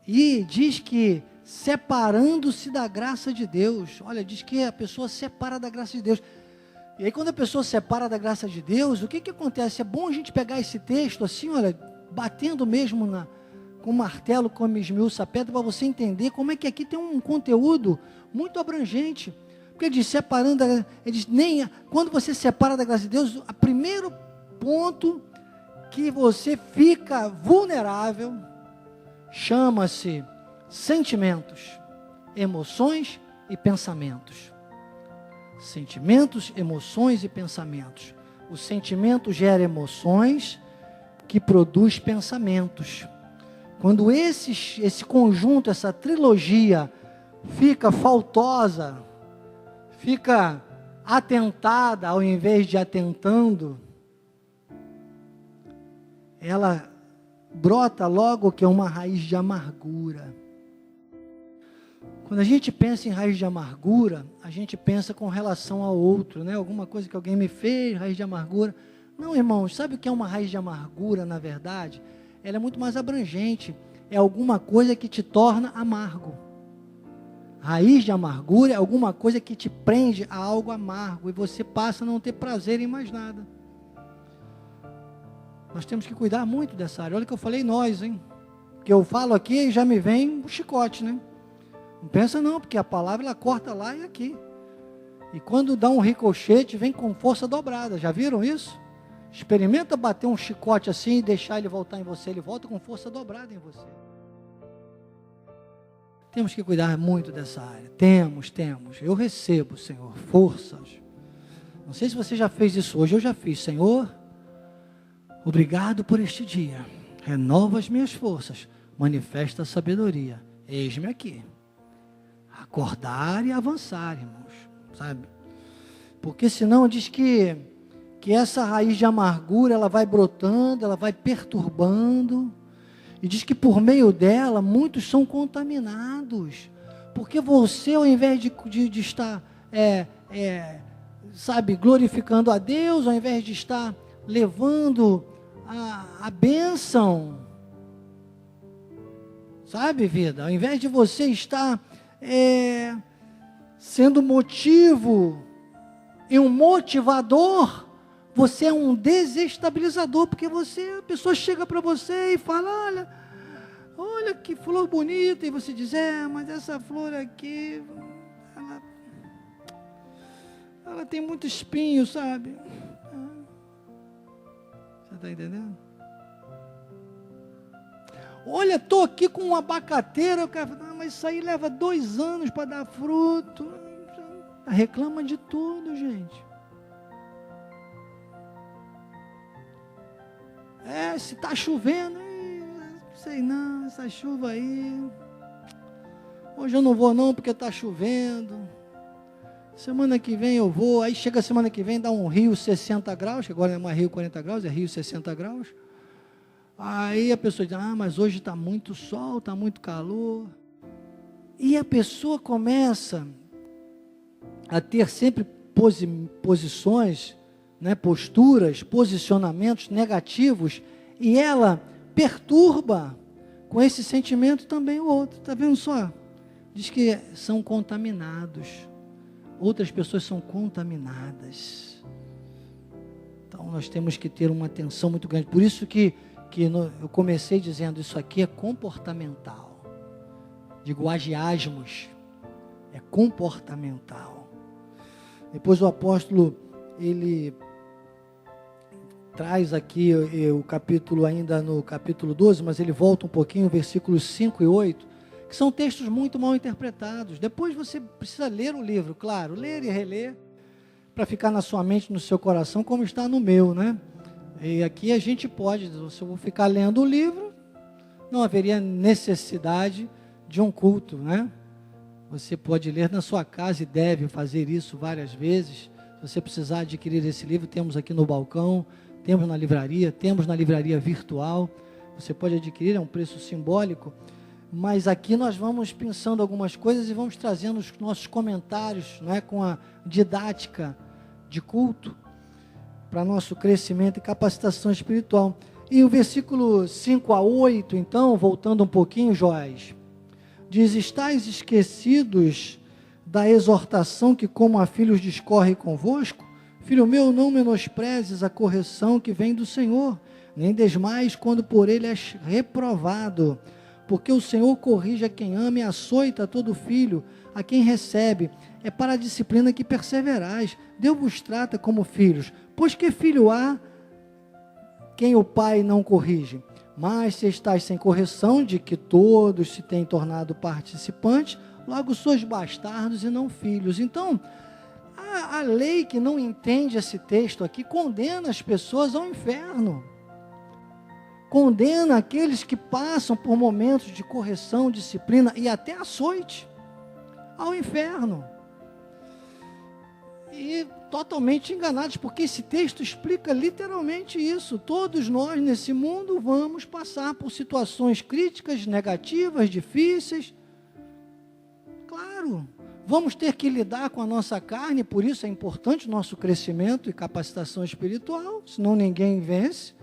E diz que separando-se da graça de Deus. Olha, diz que a pessoa separa da graça de Deus. E aí quando a pessoa separa da graça de Deus, o que acontece? É bom a gente pegar esse texto assim, olha, batendo mesmo com martelo, como esmiuça a pedra, para você entender como é que aqui tem um conteúdo muito abrangente. Porque ele diz, separando, ele diz, quando você separa da graça de Deus, o primeiro ponto que você fica vulnerável chama-se sentimentos, emoções e pensamentos. Sentimentos, emoções e pensamentos. O sentimento gera emoções que produz pensamentos. Quando esse conjunto, essa trilogia fica faltosa, fica atentada ao invés de atentando, ela brota logo que é uma raiz de amargura. Quando a gente pensa em raiz de amargura, a gente pensa com relação ao outro, né? Alguma coisa que alguém me fez, raiz de amargura. Não, irmãos, sabe o que é uma raiz de amargura, na verdade? Ela é muito mais abrangente. É alguma coisa que te torna amargo. Raiz de amargura é alguma coisa que te prende a algo amargo e você passa a não ter prazer em mais nada. Nós temos que cuidar muito dessa área. Olha que eu falei nós, hein? Porque eu falo aqui e já me vem um chicote, né? Não pensa não, porque a palavra ela corta lá e aqui. E quando dá um ricochete, vem com força dobrada. Já viram isso? Experimenta bater um chicote assim e deixar ele voltar em você. Ele volta com força dobrada em você. Temos que cuidar muito dessa área. Temos. Eu recebo, Senhor, forças. Não sei se você já fez isso hoje. Eu já fiz. Senhor, obrigado por este dia. Renova as minhas forças. Manifesta a sabedoria. Eis-me aqui. Acordar e avançar, irmãos. Sabe? Porque senão diz que essa raiz de amargura, ela vai brotando, ela vai perturbando, e diz que por meio dela, muitos são contaminados, porque você, ao invés de estar, glorificando a Deus, ao invés de estar levando a bênção, sabe, vida, ao invés de você estar sendo motivo e um motivador, você é um desestabilizador, porque a pessoa chega para você e fala, olha que flor bonita, e você diz, mas essa flor aqui, ela tem muito espinho, sabe? Você está entendendo? Olha, estou aqui com uma abacateira, o cara fala, mas isso aí leva 2 anos para dar fruto. Reclama de tudo, gente. Se está chovendo, sei não, essa chuva aí. Hoje eu não vou não porque está chovendo. Semana que vem eu vou. Aí chega a semana que vem, dá um Rio 60 graus, que agora não é mais Rio 40 graus, é Rio 60 graus. Aí a pessoa diz, mas hoje está muito sol, está muito calor. E a pessoa começa a ter sempre posições, né, posturas, posicionamentos negativos, e ela perturba com esse sentimento também o outro. Está vendo só? Diz que são contaminados. Outras pessoas são contaminadas. Então nós temos que ter uma atenção muito grande. Por isso que eu comecei dizendo, isso aqui é comportamental. Digo, agiasmos. É comportamental. Depois o apóstolo, ele traz aqui o capítulo, ainda no capítulo 12, mas ele volta um pouquinho, versículos 5 e 8, que são textos muito mal interpretados. Depois você precisa ler o livro, claro, ler e reler, para ficar na sua mente, no seu coração, como está no meu, né? E aqui a gente pode, se eu vou ficar lendo o livro, não haveria necessidade de um culto, né? Você pode ler na sua casa e deve fazer isso várias vezes. Se você precisar adquirir esse livro, temos aqui no balcão, temos na livraria virtual. Você pode adquirir, é um preço simbólico. Mas aqui nós vamos pensando algumas coisas e vamos trazendo os nossos comentários, né, com a didática de culto, para nosso crescimento e capacitação espiritual. E o versículo 5 a 8, então, voltando um pouquinho, Joás, diz, estáis esquecidos da exortação que como a filhos discorre convosco? Filho meu, não menosprezes a correção que vem do Senhor, nem desmais quando por ele és reprovado, porque o Senhor corrige a quem ama e açoita todo filho, a quem recebe. É para a disciplina que perseverais. Deus vos trata como filhos, pois que filho há quem o pai não corrige? Mas se estáis sem correção, de que todos se têm tornado participantes, logo sois bastardos e não filhos. Então, a lei que não entende esse texto aqui condena as pessoas ao inferno. Condena aqueles que passam por momentos de correção, disciplina e até açoite ao inferno. E totalmente enganados, porque esse texto explica literalmente isso. Todos nós nesse mundo vamos passar por situações críticas, negativas, difíceis. Claro, vamos ter que lidar com a nossa carne, por isso é importante o nosso crescimento e capacitação espiritual, senão ninguém vence.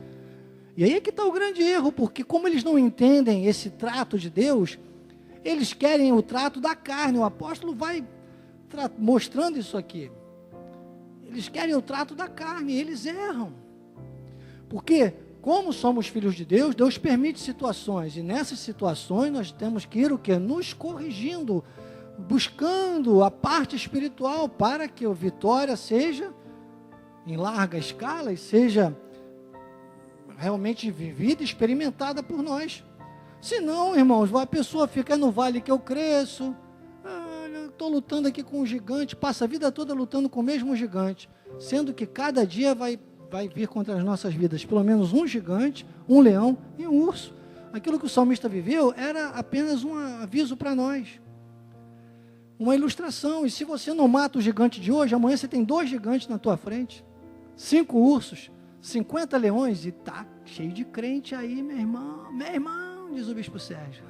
E aí é que está o grande erro, porque como eles não entendem esse trato de Deus, eles querem o trato da carne. O apóstolo vai mostrando isso aqui. Eles querem o trato da carne, eles erram. Porque, como somos filhos de Deus, Deus permite situações, e nessas situações nós temos que ir o quê? Nos corrigindo, buscando a parte espiritual, para que a vitória seja em larga escala e seja realmente vivida, experimentada por nós. Senão, irmãos, a pessoa fica no vale que eu cresço, eu estou lutando aqui com um gigante, passa a vida toda lutando com o mesmo gigante, sendo que cada dia vai vir contra as nossas vidas, pelo menos um gigante, um leão e um urso. Aquilo que o salmista viveu era apenas um aviso para nós, uma ilustração. E se você não mata o gigante de hoje, amanhã você tem 2 gigantes na tua frente, 5 ursos, 50 leões, e tá cheio de crente aí, meu irmão, diz o bispo Sérgio.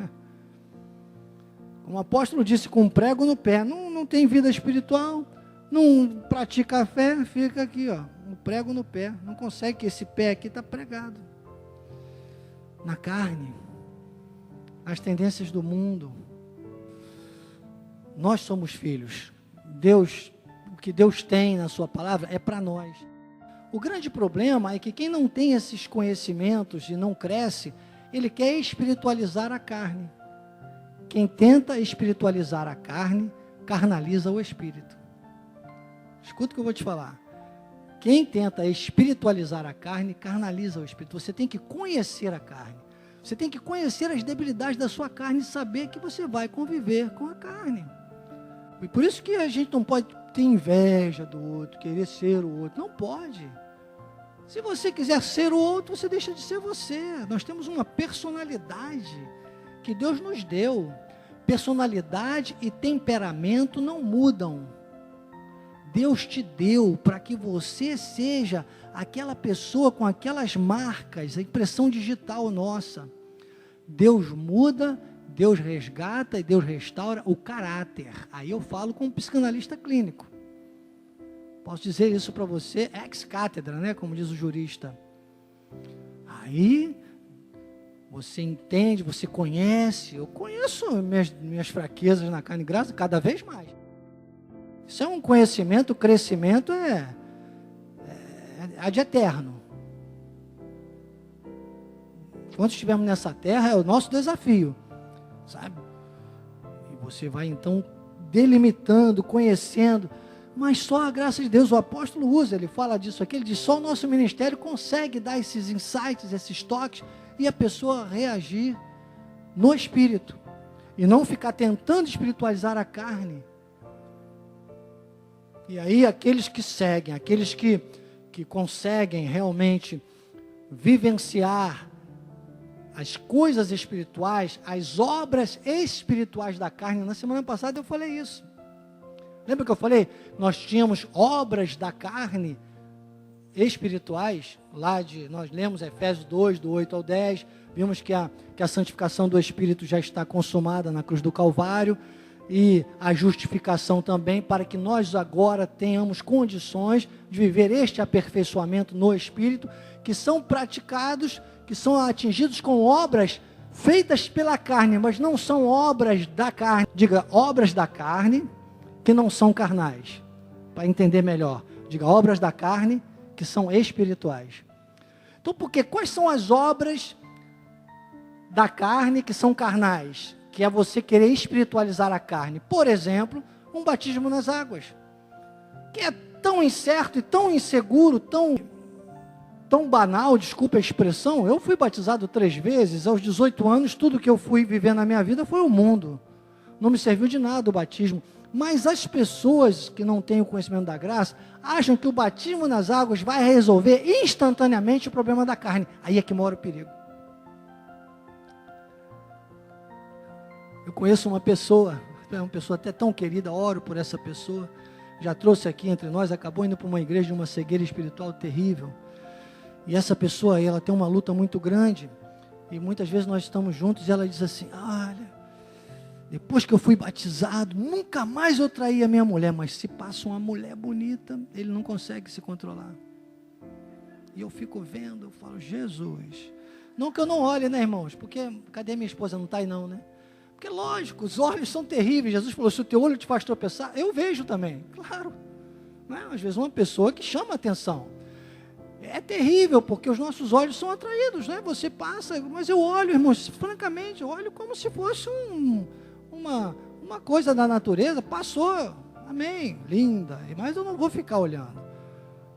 Como o apóstolo disse, com um prego no pé, não tem vida espiritual, não pratica a fé, fica aqui, ó, um prego no pé, não consegue, que esse pé aqui está pregado, na carne, nas tendências do mundo. Nós somos filhos, Deus, o que Deus tem na sua palavra é para nós. O grande problema é que quem não tem esses conhecimentos e não cresce, ele quer espiritualizar a carne. Quem tenta espiritualizar a carne, carnaliza o espírito. Escuta o que eu vou te falar. Quem tenta espiritualizar a carne, carnaliza o espírito. Você tem que conhecer a carne. Você tem que conhecer as debilidades da sua carne e saber que você vai conviver com a carne. E por isso que a gente não pode ter inveja do outro, querer ser o outro. Não pode. Se você quiser ser o outro, você deixa de ser você. Nós temos uma personalidade que Deus nos deu. Personalidade e temperamento não mudam. Deus te deu para que você seja aquela pessoa com aquelas marcas, a impressão digital nossa. Deus muda, Deus resgata e Deus restaura o caráter. Aí eu falo como psicanalista clínico. Posso dizer isso para você, ex-cátedra, né? Como diz o jurista. Aí você entende, você conhece. Eu conheço minhas fraquezas na carne, graças cada vez mais. Isso é um conhecimento, o crescimento é de eterno. Enquanto estivermos nessa terra, é o nosso desafio, sabe? E você vai então delimitando, conhecendo, mas só a graça de Deus, o apóstolo usa, ele fala disso aqui, ele diz, só o nosso ministério consegue dar esses insights, esses toques, e a pessoa reagir no espírito, e não ficar tentando espiritualizar a carne. E aí aqueles que seguem, aqueles que conseguem realmente vivenciar as coisas espirituais, as obras espirituais da carne. Na semana passada eu falei isso. Lembra que eu falei? Nós tínhamos obras da carne espirituais, nós lemos Efésios 2, do 8 ao 10, vimos que a santificação do Espírito já está consumada na cruz do Calvário, e a justificação também, para que nós agora tenhamos condições de viver este aperfeiçoamento no Espírito, que são praticados, que são atingidos com obras feitas pela carne, mas não são obras da carne. Diga, obras da carne que não são carnais, para entender melhor. Diga, obras da carne que são espirituais. Então, porque quais são as obras da carne que são carnais? Que é você querer espiritualizar a carne. Por exemplo, um batismo nas águas, que é tão incerto e tão inseguro, tão banal, desculpa a expressão. Eu fui batizado 3 vezes, aos 18 anos, tudo que eu fui viver na minha vida foi o mundo. Não me serviu de nada o batismo. Mas as pessoas que não têm o conhecimento da graça, acham que o batismo nas águas vai resolver instantaneamente o problema da carne. Aí é que mora o perigo. Eu conheço uma pessoa até tão querida, oro por essa pessoa, já trouxe aqui entre nós, acabou indo para uma igreja de uma cegueira espiritual terrível, e essa pessoa, ela tem uma luta muito grande, e muitas vezes nós estamos juntos, e ela diz assim, olha, depois que eu fui batizado, nunca mais eu traí a minha mulher, mas se passa uma mulher bonita, ele não consegue se controlar, e eu fico vendo, eu falo, Jesus, não que eu não olhe, né, irmãos, porque, cadê minha esposa, não está aí não, né? Porque lógico, os olhos são terríveis. Jesus falou, se o teu olho te faz tropeçar, eu vejo também, claro, né? Às vezes uma pessoa que chama a atenção, é terrível, porque os nossos olhos são atraídos, né? Você passa, mas eu olho, irmãos, francamente, eu olho como se fosse uma coisa da natureza, passou, amém, linda, mas eu não vou ficar olhando.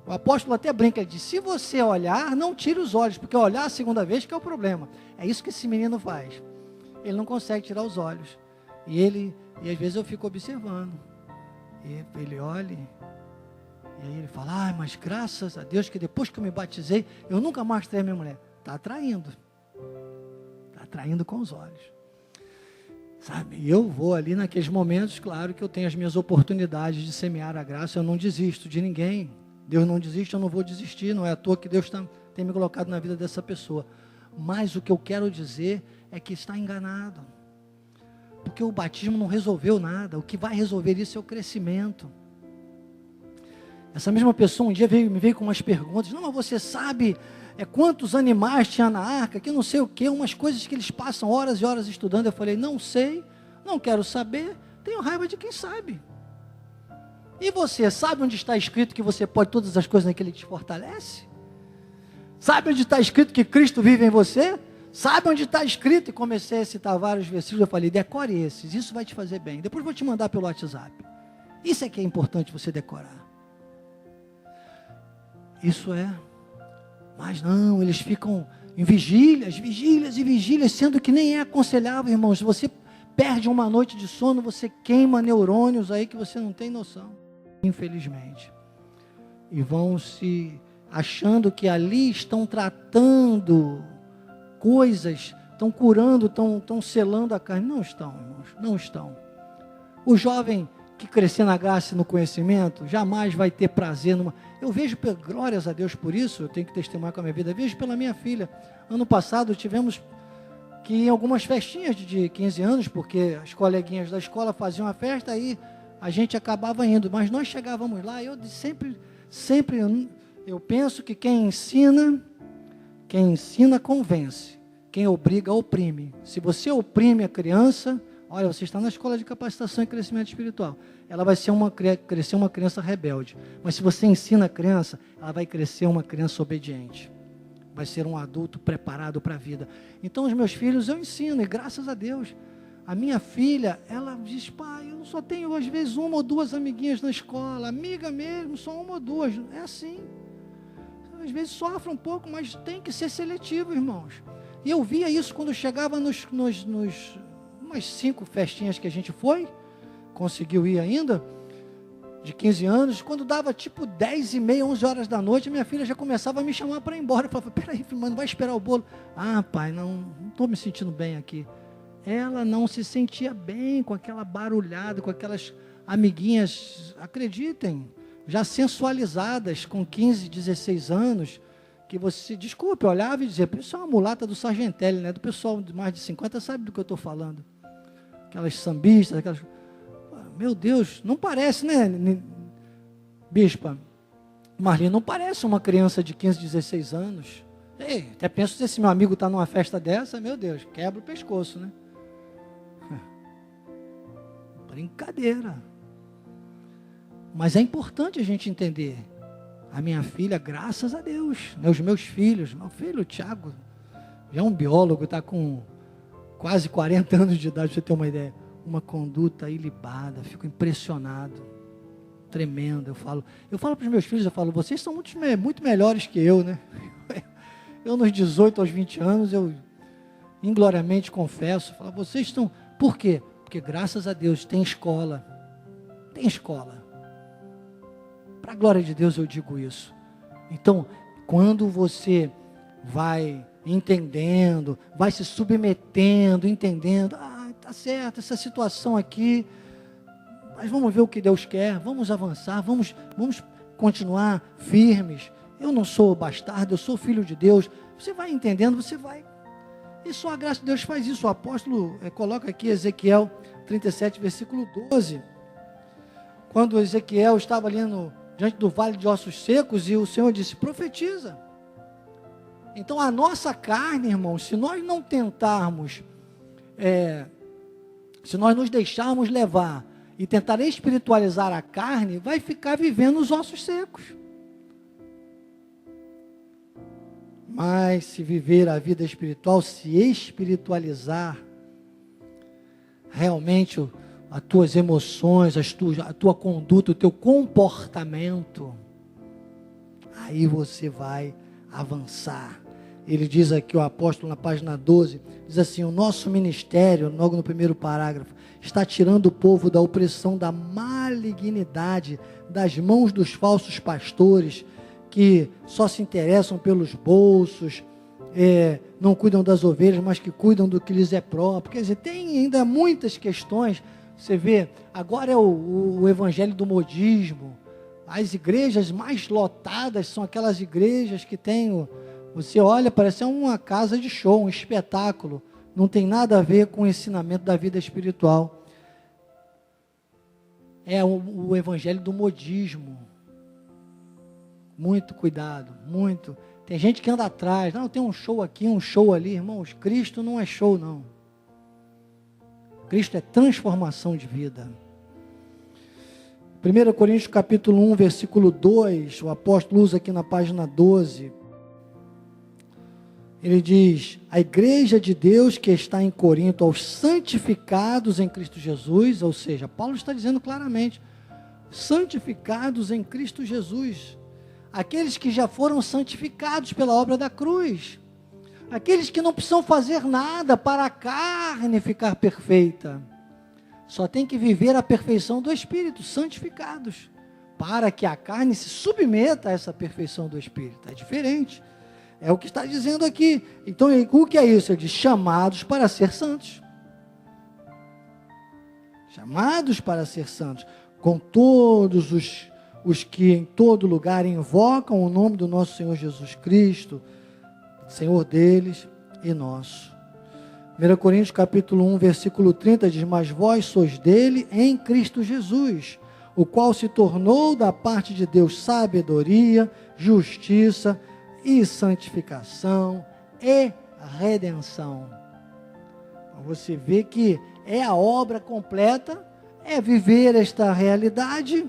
O apóstolo até brinca, ele diz, se você olhar, não tire os olhos, porque olhar a segunda vez que é o problema. É isso que esse menino faz. Ele não consegue tirar os olhos. E às vezes eu fico observando. E ele olha, e aí ele fala, mas graças a Deus que depois que eu me batizei, eu nunca mais traí a minha mulher. Está atraindo. Está atraindo com os olhos. Sabe, e eu vou ali naqueles momentos, claro que eu tenho as minhas oportunidades de semear a graça, eu não desisto de ninguém. Deus não desiste, eu não vou desistir, não é à toa que Deus tem me colocado na vida dessa pessoa. Mas o que eu quero dizer é que está enganado, porque o batismo não resolveu nada. O que vai resolver isso é o crescimento. Essa mesma pessoa um dia me veio com umas perguntas, não, mas você sabe quantos animais tinha na arca, que não sei o que, umas coisas que eles passam horas e horas estudando. Eu falei, não sei, não quero saber, tenho raiva de quem sabe. E você sabe onde está escrito que você pode todas as coisas naquele que te fortalece? Sabe onde está escrito que Cristo vive em você? Sabe onde está escrito? E comecei a citar vários versículos, eu falei, decore esses, isso vai te fazer bem. Depois vou te mandar pelo WhatsApp. Isso é que é importante você decorar. Isso é. Mas não, eles ficam em vigílias, vigílias e vigílias, sendo que nem é aconselhável, irmãos. Se você perde uma noite de sono, você queima neurônios aí que você não tem noção, infelizmente. E vão se achando que ali estão tratando coisas, estão curando, estão selando a carne. Não estão, irmãos, não estão. O jovem que crescer na graça e no conhecimento, jamais vai ter prazer numa... Eu vejo, glórias a Deus por isso, eu tenho que testemunhar com a minha vida, eu vejo pela minha filha. Ano passado tivemos que ir em algumas festinhas de 15 anos, porque as coleguinhas da escola faziam a festa, aí a gente acabava indo, mas nós chegávamos lá, eu sempre eu penso que quem ensina convence, quem obriga oprime. Se você oprime a criança, olha, você está na escola de capacitação e crescimento espiritual, ela vai crescer uma criança rebelde. Mas se você ensina a criança, ela vai crescer uma criança obediente. Vai ser um adulto preparado para a vida. Então os meus filhos eu ensino, e graças a Deus. A minha filha, ela diz, pai, eu só tenho às vezes uma ou duas amiguinhas na escola, amiga mesmo, só uma ou duas. É assim. Às vezes sofre um pouco, mas tem que ser seletivo, irmãos. E eu via isso quando chegava umas 5 festinhas que a gente foi, conseguiu ir ainda, de 15 anos, quando dava tipo 10h30, 11 horas da noite, minha filha já começava a me chamar para ir embora. Eu falava, peraí, filho, não vai esperar o bolo? Ah, pai, não estou me sentindo bem aqui. Ela não se sentia bem com aquela barulhada, com aquelas amiguinhas, acreditem, já sensualizadas, com 15, 16 anos, que você, desculpe, olhava e dizia, isso é uma mulata do Sargentelli, né? Do pessoal de mais de 50 sabe do que eu estou falando. Aquelas sambistas, aquelas... Meu Deus, não parece, né, Bispa? Marli, não parece uma criança de 15, 16 anos. Ei, até penso se esse meu amigo está numa festa dessa, meu Deus, quebra o pescoço, né? Brincadeira. Mas é importante a gente entender. A minha filha, graças a Deus, né, os meus filhos, meu filho, o Tiago, já é um biólogo, está com quase 40 anos de idade, para você ter uma ideia. Uma conduta ilibada, fico impressionado, tremendo. Eu falo para os meus filhos, vocês são muito melhores que eu, né? Eu nos 18 aos 20 anos, eu ingloriamente confesso, vocês estão, por quê? Porque graças a Deus tem escola, para a glória de Deus eu digo isso. Então, quando você vai entendendo, vai se submetendo, entendendo, tá certo, essa situação aqui, mas vamos ver o que Deus quer, vamos avançar, vamos continuar firmes. Eu não sou bastardo, eu sou filho de Deus. Você vai entendendo, você vai. E só a graça de Deus faz isso. O apóstolo coloca aqui Ezequiel 37, versículo 12. Quando Ezequiel estava ali diante do vale de ossos secos, e o Senhor disse, profetiza. Então a nossa carne, irmãos, se nós não tentarmos, se nós nos deixarmos levar e tentar espiritualizar a carne, vai ficar vivendo os ossos secos. Mas se viver a vida espiritual, se espiritualizar, realmente as tuas emoções, a tua conduta, o teu comportamento, aí você vai avançar. Ele diz aqui, o apóstolo, na página 12, diz assim, o nosso ministério, logo no primeiro parágrafo, está tirando o povo da opressão, da malignidade, das mãos dos falsos pastores, que só se interessam pelos bolsos, não cuidam das ovelhas, mas que cuidam do que lhes é próprio. Quer dizer, tem ainda muitas questões. Você vê, agora é o evangelho do modismo. As igrejas mais lotadas são aquelas igrejas que tem, você olha, parece uma casa de show, um espetáculo. Não tem nada a ver com o ensinamento da vida espiritual. É o evangelho do modismo. Muito cuidado, muito. Tem gente que anda atrás, não, tem um show aqui, um show ali, irmãos. Cristo não é show, não. Cristo é transformação de vida. 1 Coríntios capítulo 1, versículo 2, o apóstolo usa aqui na página 12. Ele diz, a igreja de Deus que está em Corinto, aos santificados em Cristo Jesus, ou seja, Paulo está dizendo claramente, santificados em Cristo Jesus. aqueles que já foram santificados pela obra da cruz, aqueles que não precisam fazer nada para a carne ficar perfeita, só tem que viver a perfeição do Espírito, santificados, para que a carne se submeta a essa perfeição do Espírito. É diferente, é o que está dizendo aqui. Então, o que é isso? Ele diz, chamados para ser santos, chamados para ser santos, com todos os que em todo lugar invocam o nome do nosso Senhor Jesus Cristo, Senhor deles e nosso. 1 Coríntios capítulo 1, versículo 30 diz, mas vós sois dele em Cristo Jesus, o qual se tornou da parte de Deus sabedoria, justiça e santificação e redenção. Você vê que é a obra completa, é viver esta realidade,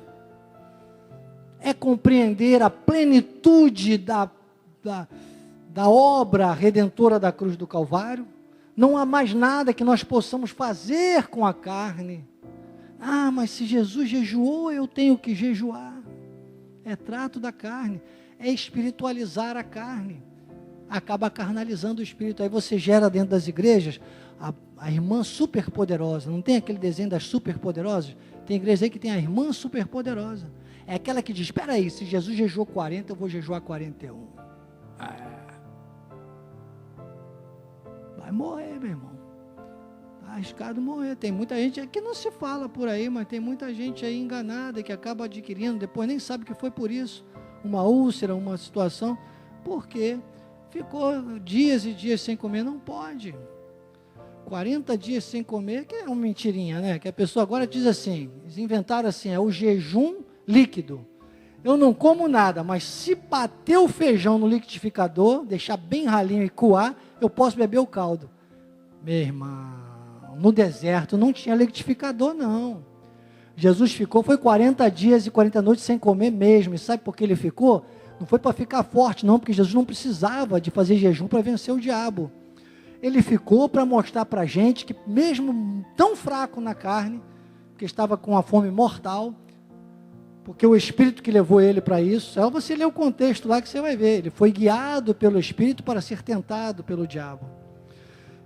é compreender a plenitude da obra redentora da cruz do Calvário. Não há mais nada que nós possamos fazer com a carne. Ah, mas se Jesus jejuou, eu tenho que jejuar. É trato da carne, é espiritualizar a carne. Acaba carnalizando o espírito. Aí você gera dentro das igrejas a irmã superpoderosa. Não tem aquele desenho das superpoderosas? Tem igreja aí que tem a irmã superpoderosa. É aquela que diz, espera aí, se Jesus jejuou 40, eu vou jejuar 41. Vai morrer, meu irmão. Está arriscado morrer. Tem muita gente que não se fala por aí, mas tem muita gente aí enganada que acaba adquirindo, depois nem sabe que foi por isso. Uma úlcera, uma situação, porque ficou dias e dias sem comer. Não pode. 40 dias sem comer, que é uma mentirinha, né? Que a pessoa agora diz assim, eles inventaram assim, é o jejum líquido. Eu não como nada, mas se bater o feijão no liquidificador, deixar bem ralinho e coar, eu posso beber o caldo. Meu irmão, no deserto não tinha liquidificador não. Jesus foi 40 dias e 40 noites sem comer mesmo. E sabe por que ele ficou? Não foi para ficar forte não, porque Jesus não precisava de fazer jejum para vencer o diabo. Ele ficou para mostrar para a gente que mesmo tão fraco na carne, que estava com a fome mortal, porque o Espírito que levou ele para isso, só você ler o contexto lá que você vai ver, ele foi guiado pelo Espírito para ser tentado pelo diabo.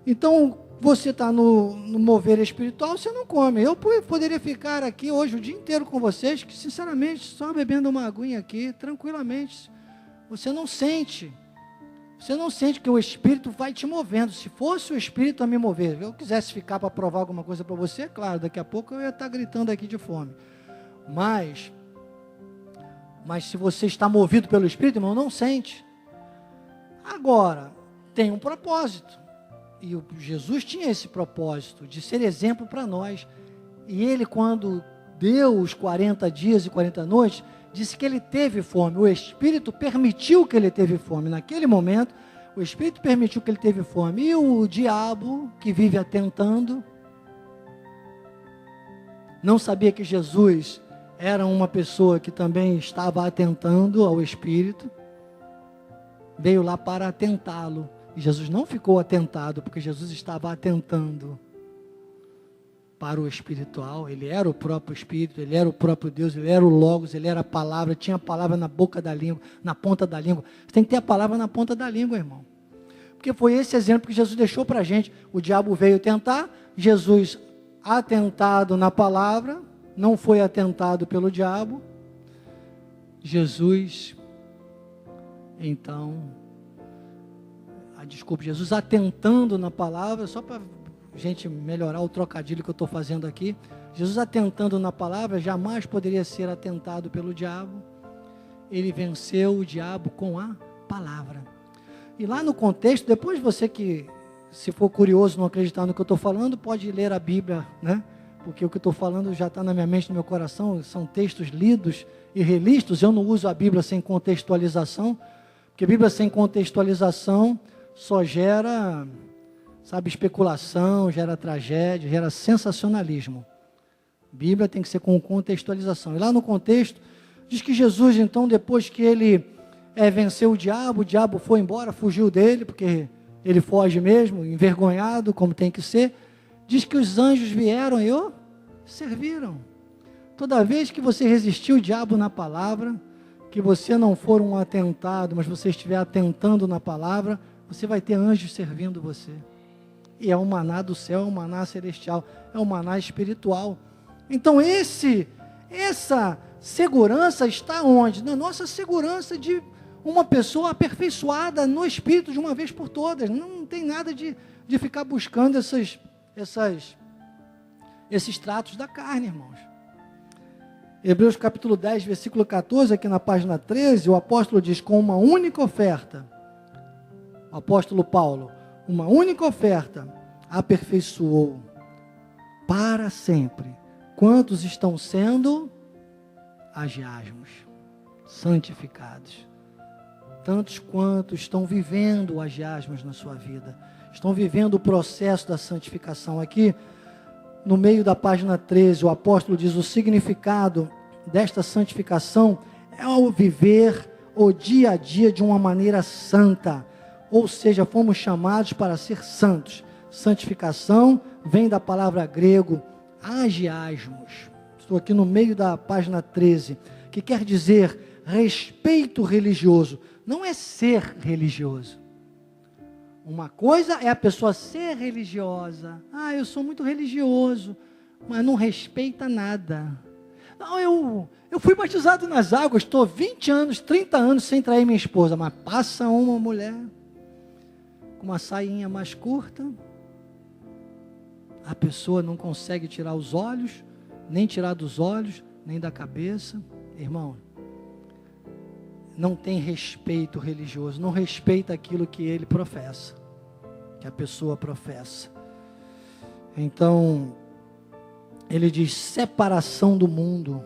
Então, você está no mover espiritual, você não come. Eu poderia ficar aqui hoje o dia inteiro com vocês, que sinceramente, só bebendo uma aguinha aqui, tranquilamente, você não sente que o Espírito vai te movendo. Se fosse o Espírito a me mover, eu quisesse ficar para provar alguma coisa para você, claro, daqui a pouco eu ia estar gritando aqui de fome. Mas se você está movido pelo Espírito, irmão, não sente. Agora, tem um propósito. E Jesus tinha esse propósito de ser exemplo para nós. E ele, quando deu os 40 dias e 40 noites, disse que ele teve fome. O Espírito permitiu que ele teve fome. Naquele momento, o Espírito permitiu que ele teve fome. E o diabo, que vive atentando, não sabia que Jesus era uma pessoa que também estava atentando ao Espírito, veio lá para atentá-lo. E Jesus não ficou atentado, porque Jesus estava atentando para o espiritual. Ele era o próprio Espírito, ele era o próprio Deus, ele era o Logos, ele era a palavra, tinha a palavra na boca da língua, na ponta da língua. Você tem que ter a palavra na ponta da língua, irmão. Porque foi esse exemplo que Jesus deixou para a gente. O diabo veio tentar, Jesus atentado na palavra, não foi atentado pelo diabo. Jesus, Jesus atentando na palavra, só para a gente melhorar o trocadilho que eu estou fazendo aqui, Jesus atentando na palavra, jamais poderia ser atentado pelo diabo. Ele venceu o diabo com a palavra. E lá no contexto, depois você que, se for curioso, não acreditar no que eu estou falando, pode ler a Bíblia, né? Porque o que eu estou falando já está na minha mente, no meu coração, são textos lidos e relistos. Eu não uso a Bíblia sem contextualização, porque a Bíblia sem contextualização só gera, especulação, gera tragédia, gera sensacionalismo. Bíblia tem que ser com contextualização. E lá no contexto, diz que Jesus, então, depois que ele venceu o diabo foi embora, fugiu dele, porque ele foge mesmo, envergonhado, como tem que ser. Diz que os anjos vieram e o serviram. Toda vez que você resistiu o diabo na palavra, que você não for um atentado, mas você estiver atentando na palavra, você vai ter anjos servindo você. E é um maná do céu, é um maná celestial, é um maná espiritual. Então essa segurança está onde? Na nossa segurança de uma pessoa aperfeiçoada no Espírito de uma vez por todas. Não tem nada de ficar buscando esses tratos da carne, irmãos. Hebreus capítulo 10, versículo 14, aqui na página 13, o apóstolo diz, com uma única oferta, o apóstolo Paulo, uma única oferta, aperfeiçoou para sempre quantos estão sendo agiasmos, santificados. Tantos quantos estão vivendo o agiasmos na sua vida, estão vivendo o processo da santificação. Aqui, no meio da página 13, o apóstolo diz, o significado desta santificação é o viver o dia a dia de uma maneira santa, ou seja, fomos chamados para ser santos. Santificação vem da palavra grego agiasmos. Estou aqui no meio da página 13, que quer dizer respeito religioso. Não é ser religioso. Uma coisa é a pessoa ser religiosa. Ah, eu sou muito religioso, mas não respeita nada. Não, eu fui batizado nas águas, estou 20 anos, 30 anos sem trair minha esposa, mas passa uma mulher com uma sainha mais curta, a pessoa não consegue tirar os olhos, nem tirar dos olhos, nem da cabeça. Irmão, não tem respeito religioso, não respeita aquilo que ele professa, que a pessoa professa. Então, ele diz separação do mundo,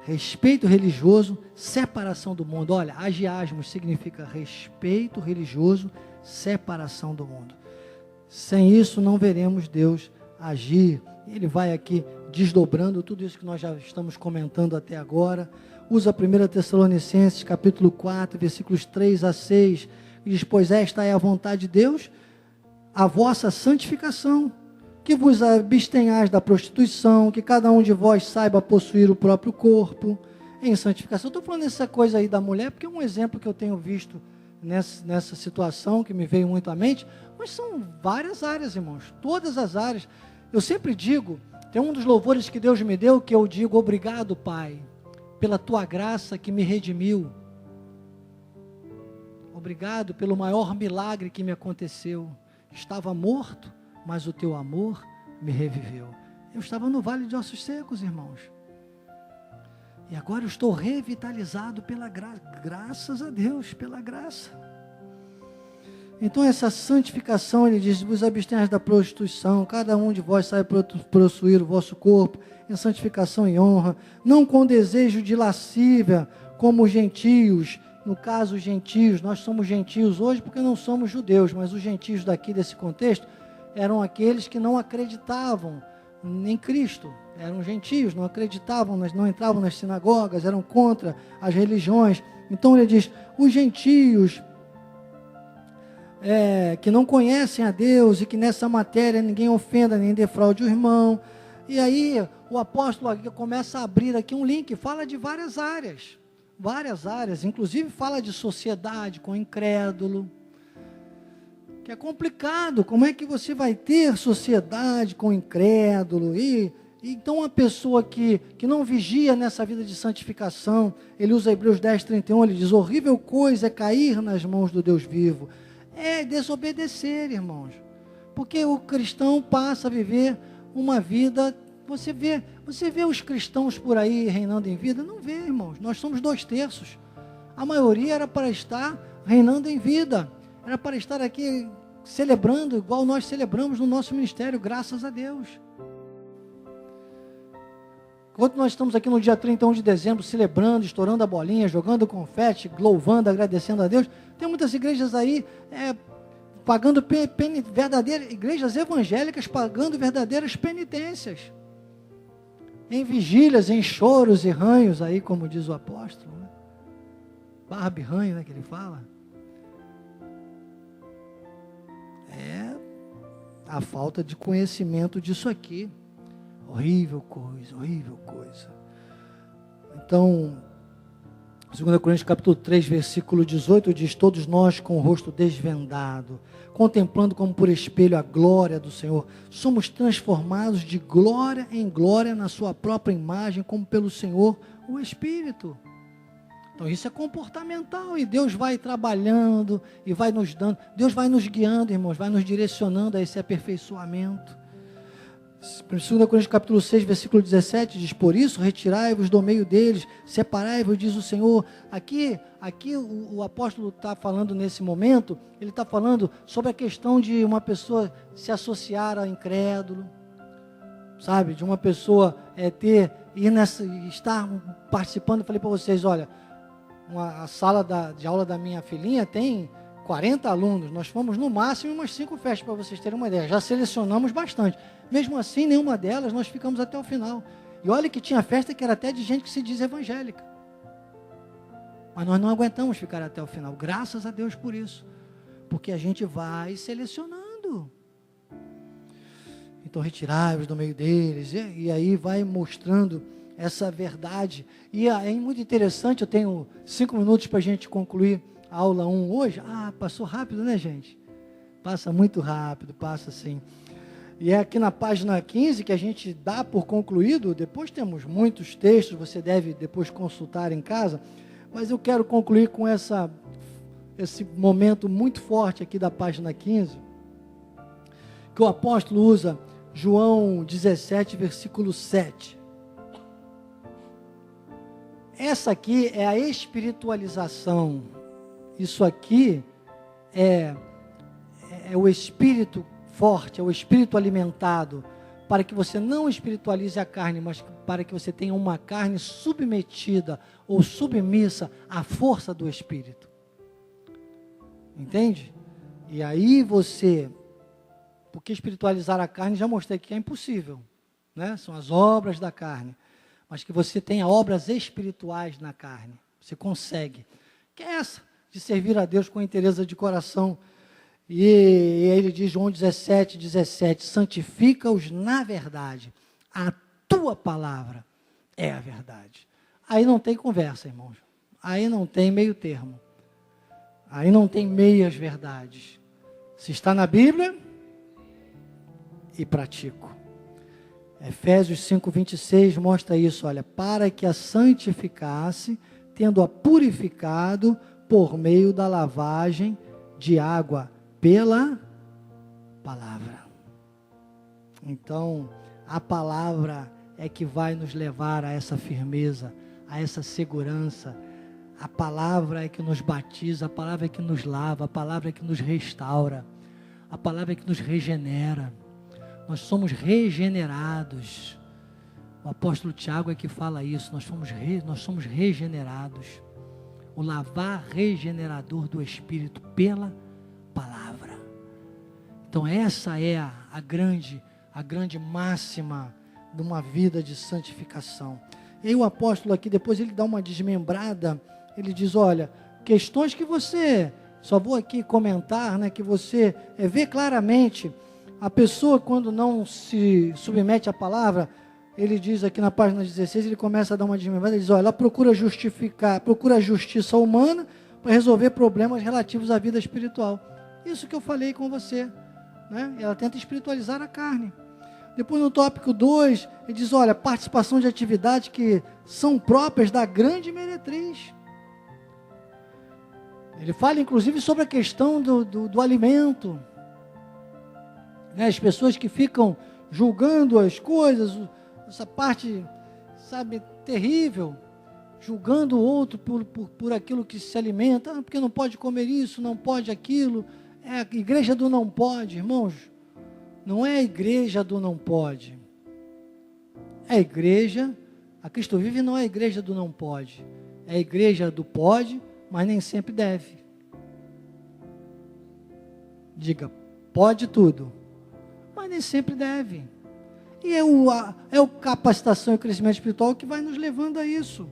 respeito religioso, separação do mundo. Olha, agiasmos significa respeito religioso, separação do mundo. Sem isso não veremos Deus agir. Ele vai aqui desdobrando tudo isso que nós já estamos comentando até agora. Usa 1 Tessalonicenses capítulo 4, versículos 3 a 6, e diz, pois esta é a vontade de Deus, a vossa santificação, que vos abstenhais da prostituição, que cada um de vós saiba possuir o próprio corpo em santificação. Estou falando dessa coisa aí da mulher, porque é um exemplo que eu tenho visto nessa situação, que me veio muito à mente, mas são várias áreas, irmãos, todas as áreas. Eu sempre digo, tem um dos louvores que Deus me deu, que eu digo, obrigado, Pai, pela tua graça que me redimiu. Obrigado pelo maior milagre que me aconteceu. Estava morto, mas o teu amor me reviveu. Eu estava no vale de ossos secos, irmãos. E agora eu estou revitalizado pela graça. Graças a Deus, pela graça. Então essa santificação, ele diz, vos abstenhais da prostituição, cada um de vós sai possuir o vosso corpo em santificação e honra, não com desejo de lascívia, como os gentios. No caso, os gentios, nós somos gentios hoje porque não somos judeus, mas os gentios daqui desse contexto eram aqueles que não acreditavam em Cristo, eram gentios, não acreditavam, não entravam nas sinagogas, eram contra as religiões. Então ele diz, os gentios que não conhecem a Deus e que nessa matéria ninguém ofenda nem defraude o irmão. E aí o apóstolo aqui começa a abrir aqui um link, fala de várias áreas, inclusive fala de sociedade com incrédulo, que é complicado. Como é que você vai ter sociedade com incrédulo? E então uma pessoa que não vigia nessa vida de santificação, ele usa Hebreus 10, 31, ele diz, horrível coisa é cair nas mãos do Deus vivo. É desobedecer, irmãos, porque o cristão passa a viver uma vida, você vê os cristãos por aí reinando em vida? Não vê, irmãos, nós somos 2/3, a maioria era para estar reinando em vida, era para estar aqui celebrando, igual nós celebramos no nosso ministério, graças a Deus. Enquanto nós estamos aqui no dia 31 de dezembro, celebrando, estourando a bolinha, jogando confete, louvando, agradecendo a Deus, tem muitas igrejas aí pagando verdadeiras, igrejas evangélicas pagando verdadeiras penitências, em vigílias, em choros e ranhos, aí como diz o apóstolo, né? Barba e ranho, né, que ele fala. É a falta de conhecimento disso aqui. Horrível coisa, horrível coisa. Então, 2 Coríntios capítulo 3, versículo 18, diz: todos nós com o rosto desvendado, contemplando como por espelho a glória do Senhor, somos transformados de glória em glória na sua própria imagem, como pelo Senhor, o Espírito. Então isso é comportamental, e Deus vai trabalhando, e vai nos dando, Deus vai nos guiando, irmãos, vai nos direcionando a esse aperfeiçoamento. 2 Coríntios capítulo 6, versículo 17, diz: por isso retirai-vos do meio deles, separai-vos, diz o Senhor. Aqui o apóstolo está falando nesse momento, ele está falando sobre a questão de uma pessoa se associar a incrédulo, sabe, de uma pessoa estar participando. Eu falei para vocês, olha, a sala de aula da minha filhinha tem 40 alunos, nós fomos no máximo umas 5 festas, para vocês terem uma ideia, já selecionamos bastante, mesmo assim nenhuma delas nós ficamos até o final, e olha que tinha festa que era até de gente que se diz evangélica, mas nós não aguentamos ficar até o final, graças a Deus por isso, porque a gente vai selecionando. Então retirai-vos do meio deles, e aí vai mostrando essa verdade, e é muito interessante. Eu tenho 5 minutos para a gente concluir a aula 1 hoje. Passou rápido, né, gente? Passa muito rápido, passa assim. E é aqui na página 15 que a gente dá por concluído. Depois temos muitos textos, você deve depois consultar em casa, mas eu quero concluir com esse momento muito forte aqui da página 15, que o apóstolo usa João 17, versículo 7. Essa aqui é a espiritualização. Isso aqui é o espírito forte, é o espírito alimentado, para que você não espiritualize a carne, mas para que você tenha uma carne submetida ou submissa à força do espírito. Entende? E aí porque espiritualizar a carne, já mostrei que é impossível, né? São as obras da carne, mas que você tenha obras espirituais na carne, você consegue, que é essa, de servir a Deus com inteireza de coração. E ele diz, João 17, 17, santifica-os na verdade, a tua palavra é a verdade. Aí não tem conversa, irmãos, aí não tem meio termo, aí não tem meias verdades, se está na Bíblia, e pratico. Efésios 5, 26 mostra isso, olha, para que a santificasse, tendo-a purificado por meio da lavagem de água pela palavra. Então, a palavra é que vai nos levar a essa firmeza, a essa segurança. A palavra é que nos batiza, a palavra é que nos lava, a palavra é que nos restaura, a palavra é que nos regenera. Nós somos regenerados. O apóstolo Tiago é que fala isso, nós somos regenerados. O lavar regenerador do Espírito pela palavra. Então essa é a grande máxima de uma vida de santificação. E aí o apóstolo aqui, depois ele dá uma desmembrada, ele diz, olha, questões que você, só vou aqui comentar, né, que você vê claramente. A pessoa, quando não se submete à palavra, ele diz aqui na página 16, ele começa a dar uma desmembrada, ele diz, olha, ela procura a justiça humana para resolver problemas relativos à vida espiritual. Isso que eu falei com você, né? Ela tenta espiritualizar a carne. Depois no tópico 2, ele diz, olha, participação de atividades que são próprias da grande meretriz. Ele fala inclusive sobre a questão do alimento. As pessoas que ficam julgando as coisas, essa parte, sabe, terrível, julgando o outro por aquilo que se alimenta, porque não pode comer isso, não pode aquilo, é a igreja do não pode, irmãos, não é a igreja do não pode, é a igreja, a Cristo Vive não é a igreja do não pode, é a igreja do pode, mas nem sempre deve. Diga, pode tudo, mas nem sempre deve. E é o capacitação e crescimento espiritual que vai nos levando a isso.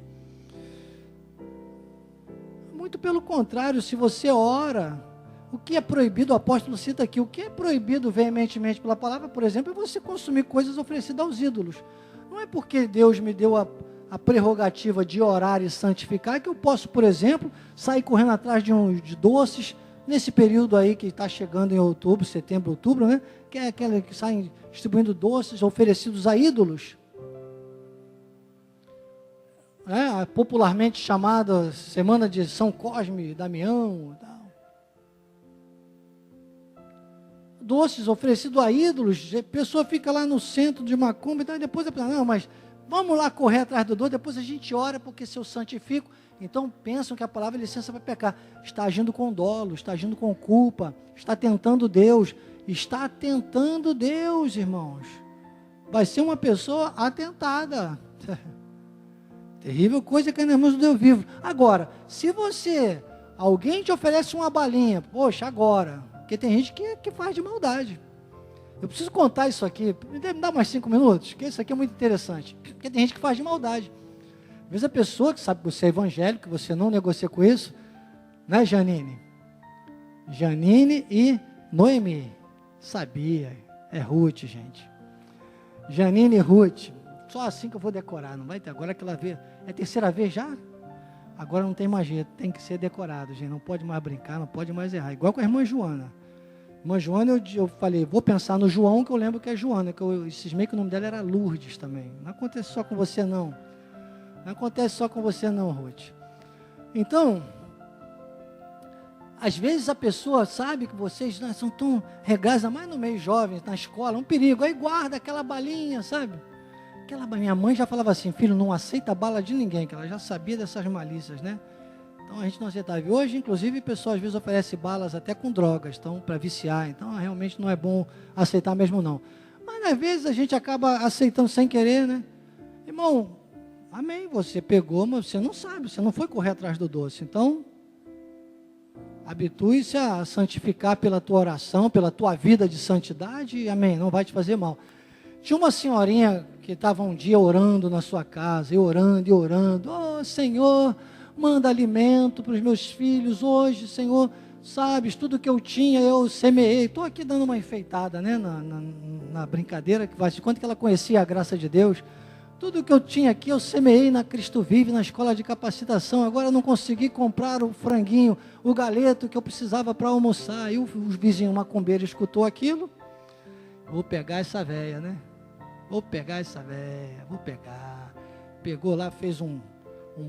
Muito pelo contrário, se você ora, o que é proibido, o apóstolo cita aqui, o que é proibido veementemente pela palavra, por exemplo, é você consumir coisas oferecidas aos ídolos. Não é porque Deus me deu a prerrogativa de orar e santificar, que eu posso, por exemplo, sair correndo atrás de doces, nesse período aí que está chegando em outubro, setembro, outubro, né? Que é aquela que saem distribuindo doces oferecidos a ídolos. Popularmente chamada Semana de São Cosme e Damião. Tal. Doces oferecidos a ídolos, a pessoa fica lá no centro de macumba, e depois não, mas vamos lá correr atrás do doce, depois a gente ora, porque se eu santifico, então pensam que a palavra é licença para pecar, está agindo com dolo, está agindo com culpa, está tentando Deus, irmãos, vai ser uma pessoa atentada, terrível coisa que nós do Deus vivo. Agora, se alguém te oferece uma balinha, poxa, agora, porque tem gente que faz de maldade. Eu preciso contar isso aqui, me dá mais 5 minutos, porque isso aqui é muito interessante, porque tem gente que faz de maldade. Às vezes a pessoa que sabe que você é evangélico, que você não negocia com isso, né, Janine? Janine e Noemi, sabia, é Ruth, gente. Janine e Ruth, só assim que eu vou decorar, não vai ter, agora que ela vê, é a terceira vez já? Agora não tem mais jeito, tem que ser decorado, gente, não pode mais brincar, não pode mais errar, igual com a irmã Joana. Irmã Joana, eu falei, vou pensar no João, que eu lembro que é Joana, que eu cismei que o nome dela era Lourdes também. Não acontece só com você, não. Não acontece só com você, não, Ruth. Então, às vezes a pessoa sabe que vocês são tão regados, mais no meio jovem, na escola, um perigo. Aí guarda aquela balinha, sabe? Minha mãe já falava assim, filho, não aceita bala de ninguém, que ela já sabia dessas malícias, né? Então a gente não aceitava. E hoje, inclusive, o pessoal às vezes oferece balas até com drogas, então, para viciar. Então, realmente não é bom aceitar mesmo, não. Mas às vezes a gente acaba aceitando sem querer, né? Irmão, amém, você pegou, mas você não sabe, você não foi correr atrás do doce. Então, habitue-se a santificar pela tua oração, pela tua vida de santidade, e amém, não vai te fazer mal. Tinha uma senhorinha que estava um dia orando na sua casa, e orando, oh Senhor, manda alimento para os meus filhos hoje, Senhor, sabes, tudo que eu tinha eu semeei. Estou aqui dando uma enfeitada, né, na brincadeira, que faz de conta que ela conhecia a graça de Deus. Tudo que eu tinha aqui eu semeei na Cristo Vive, na escola de capacitação. Agora eu não consegui comprar o franguinho, o galeto que eu precisava para almoçar. E o vizinho macumbeiro escutou aquilo. Vou pegar essa véia, né? Vou pegar. Pegou lá, fez um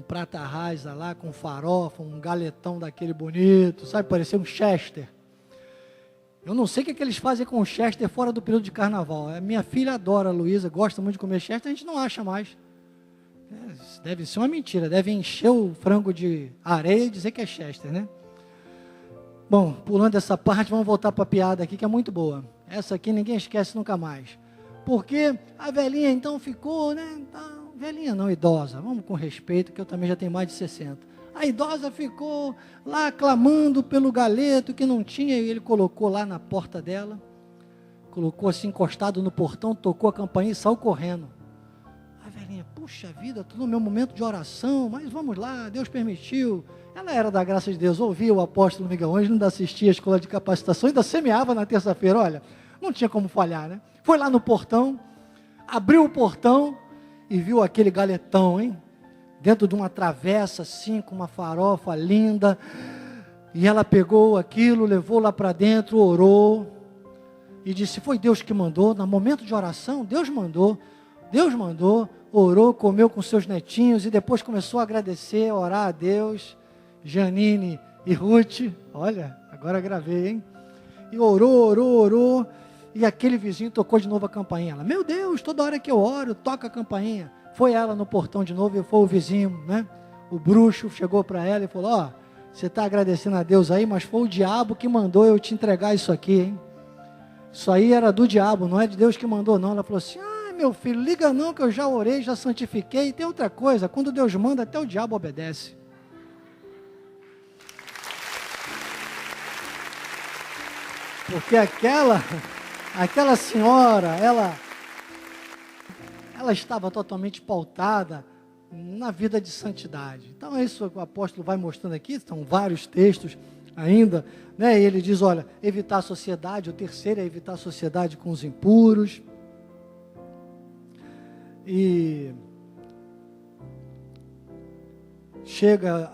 prata rasa lá com farofa, um galetão daquele bonito, sabe? Parecia um Chester. Eu não sei o que eles fazem com o Chester fora do período de carnaval. A minha filha adora, a Luísa, gosta muito de comer Chester, a gente não acha mais. Deve ser uma mentira, deve encher o frango de areia e dizer que é Chester, né? Bom, pulando essa parte, vamos voltar para a piada aqui, que é muito boa. Essa aqui ninguém esquece nunca mais. Porque a velhinha então ficou, né? Velhinha não, idosa, vamos com respeito, que eu também já tenho mais de 60. A idosa ficou lá clamando pelo galeto que não tinha, e ele colocou lá na porta dela, colocou assim encostado no portão, tocou a campainha e saiu correndo. A velhinha, puxa vida, estou no meu momento de oração, mas vamos lá, Deus permitiu. Ela era da graça de Deus, ouvia o apóstolo Miguel Ângelo, ainda assistia a escola de capacitação, ainda semeava na terça-feira, olha, não tinha como falhar, né? Foi lá no portão, abriu o portão e viu aquele galetão, hein? Dentro de uma travessa assim, com uma farofa linda, e ela pegou aquilo, levou lá para dentro, orou, e disse, foi Deus que mandou, no momento de oração, Deus mandou, orou, comeu com seus netinhos, e depois começou a agradecer, a orar a Deus. Janine e Ruth, olha, agora gravei, hein? E orou, e aquele vizinho tocou de novo a campainha. Ela, meu Deus, toda hora que eu oro, toca a campainha. Foi ela no portão de novo, e foi o vizinho, né? O bruxo chegou para ela e falou, ó, você está agradecendo a Deus aí, mas foi o diabo que mandou eu te entregar isso aqui, hein? Isso aí era do diabo, não é de Deus que mandou não. Ela falou assim, meu filho, liga não que eu já orei, já santifiquei. E tem outra coisa, quando Deus manda, até o diabo obedece. Porque aquela senhora, ela estava totalmente pautada na vida de santidade. Então é isso que o apóstolo vai mostrando aqui, são vários textos ainda, né? E ele diz, olha, evitar a sociedade, o terceiro é evitar a sociedade com os impuros. E chega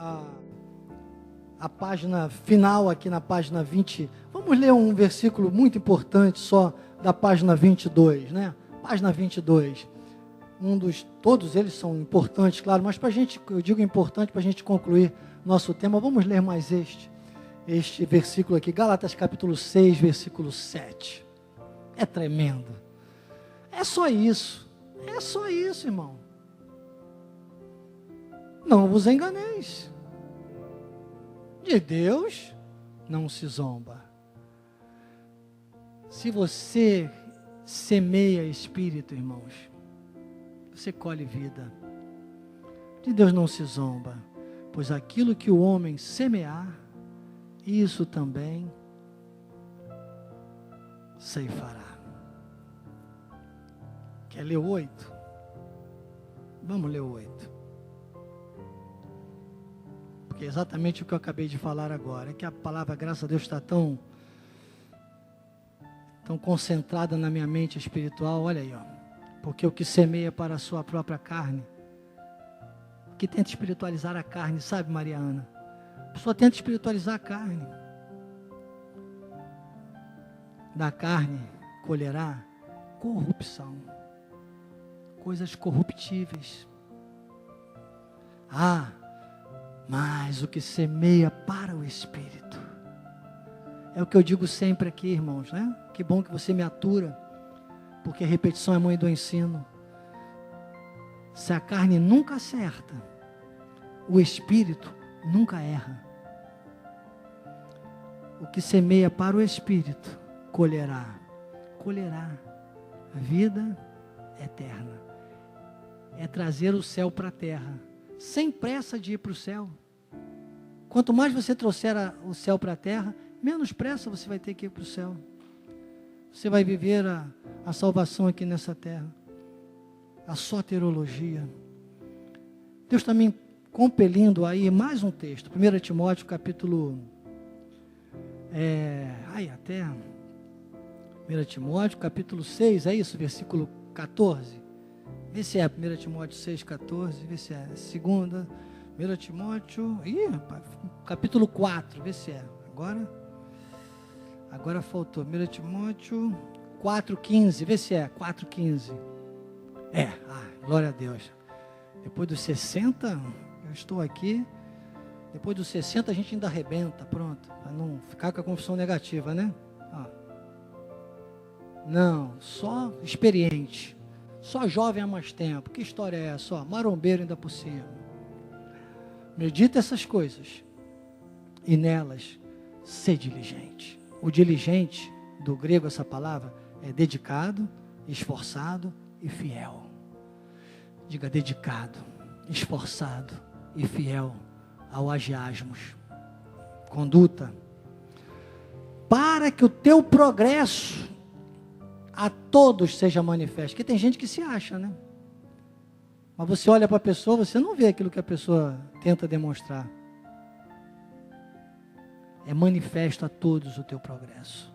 a página final aqui na página 20. Vamos ler um versículo muito importante só da página 22, né? Página 22. Todos eles são importantes, claro, mas para a gente, eu digo importante para a gente concluir nosso tema, vamos ler mais este versículo aqui, Gálatas capítulo 6, versículo 7. É tremendo. É só isso, irmão. Não vos enganeis. De Deus não se zomba. Se você semeia espírito, irmãos, você colhe vida. De Deus não se zomba, pois aquilo que o homem semear, isso também ceifará. Quer ler o 8? Vamos ler o 8. Porque é exatamente o que eu acabei de falar agora, é que a palavra, graças a Deus, está tão concentrada na minha mente espiritual. Olha aí, ó. Porque o que semeia para a sua própria carne, que tenta espiritualizar a carne, sabe, Mariana? A pessoa tenta espiritualizar a carne. Da carne colherá corrupção, coisas corruptíveis. Mas o que semeia para o Espírito, é o que eu digo sempre aqui, irmãos, né? Que bom que você me atura, porque a repetição é mãe do ensino. Se a carne nunca acerta, o Espírito nunca erra. O que semeia para o Espírito, colherá a vida eterna. É trazer o céu para a terra, sem pressa de ir para o céu. Quanto mais você trouxer o céu para a terra, menos pressa você vai ter que ir para o céu. Você vai viver a salvação aqui nessa terra. A soterologia. Deus está me compelindo aí mais um texto. 1 Timóteo capítulo 1 Timóteo capítulo 6, é isso? Versículo 14. Vê se é 1 Timóteo 6, 14. Vê se é. 1 Timóteo. Capítulo 4. Vê se é. Agora faltou. 1 Timóteo 4,15. Vê se é. 4,15. Glória a Deus. Depois dos 60, eu estou aqui. Depois dos 60 a gente ainda arrebenta. Pronto. Para não ficar com a confissão negativa, né? Não, só experiente. Só jovem há mais tempo. Que história é essa? Marombeiro ainda por cima. Medita essas coisas. E nelas, ser diligente. O diligente, do grego essa palavra, é dedicado, esforçado e fiel. Diga dedicado, esforçado e fiel ao agiasmos. Conduta. Para que o teu progresso a todos seja manifesto. Porque tem gente que se acha, né? Mas você olha para a pessoa, você não vê aquilo que a pessoa tenta demonstrar. É manifesto a todos o teu progresso.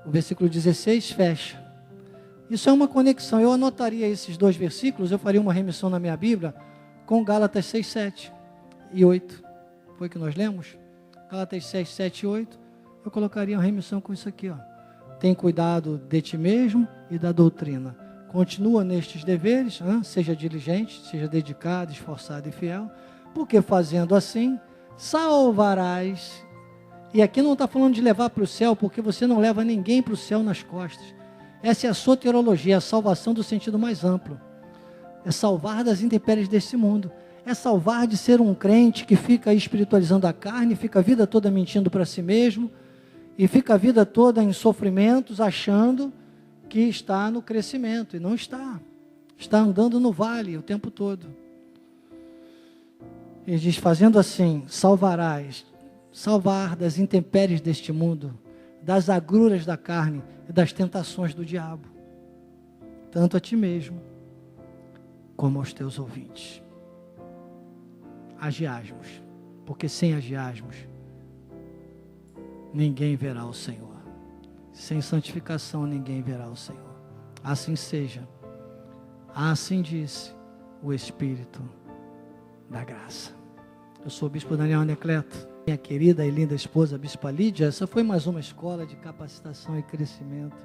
O versículo 16 fecha. Isso é uma conexão. Eu anotaria esses dois versículos, eu faria uma remissão na minha Bíblia com Gálatas 6, 7 e 8. Foi que nós lemos? Gálatas 6, 7 e 8. Eu colocaria uma remissão com isso aqui, ó. Tem cuidado de ti mesmo e da doutrina. Continua nestes deveres, seja diligente, seja dedicado, esforçado e fiel, porque fazendo assim, salvarás. E aqui não está falando de levar para o céu, porque você não leva ninguém para o céu nas costas. Essa é a soterologia, a salvação do sentido mais amplo. É salvar das intempéries desse mundo. É salvar de ser um crente que fica espiritualizando a carne, fica a vida toda mentindo para si mesmo, e fica a vida toda em sofrimentos, achando que está no crescimento, e não está. Está andando no vale o tempo todo. Ele diz, fazendo assim, salvarás, salvar das intempéries deste mundo, das agruras da carne e das tentações do diabo, tanto a ti mesmo, como aos teus ouvintes. Agiasmos, porque sem agiasmos, ninguém verá o Senhor. Sem santificação, ninguém verá o Senhor. Assim seja. Assim disse o Espírito da graça. Eu sou o Bispo Daniel Anacleto, minha querida e linda esposa, a Bispa Lídia. Essa foi mais uma escola de capacitação e crescimento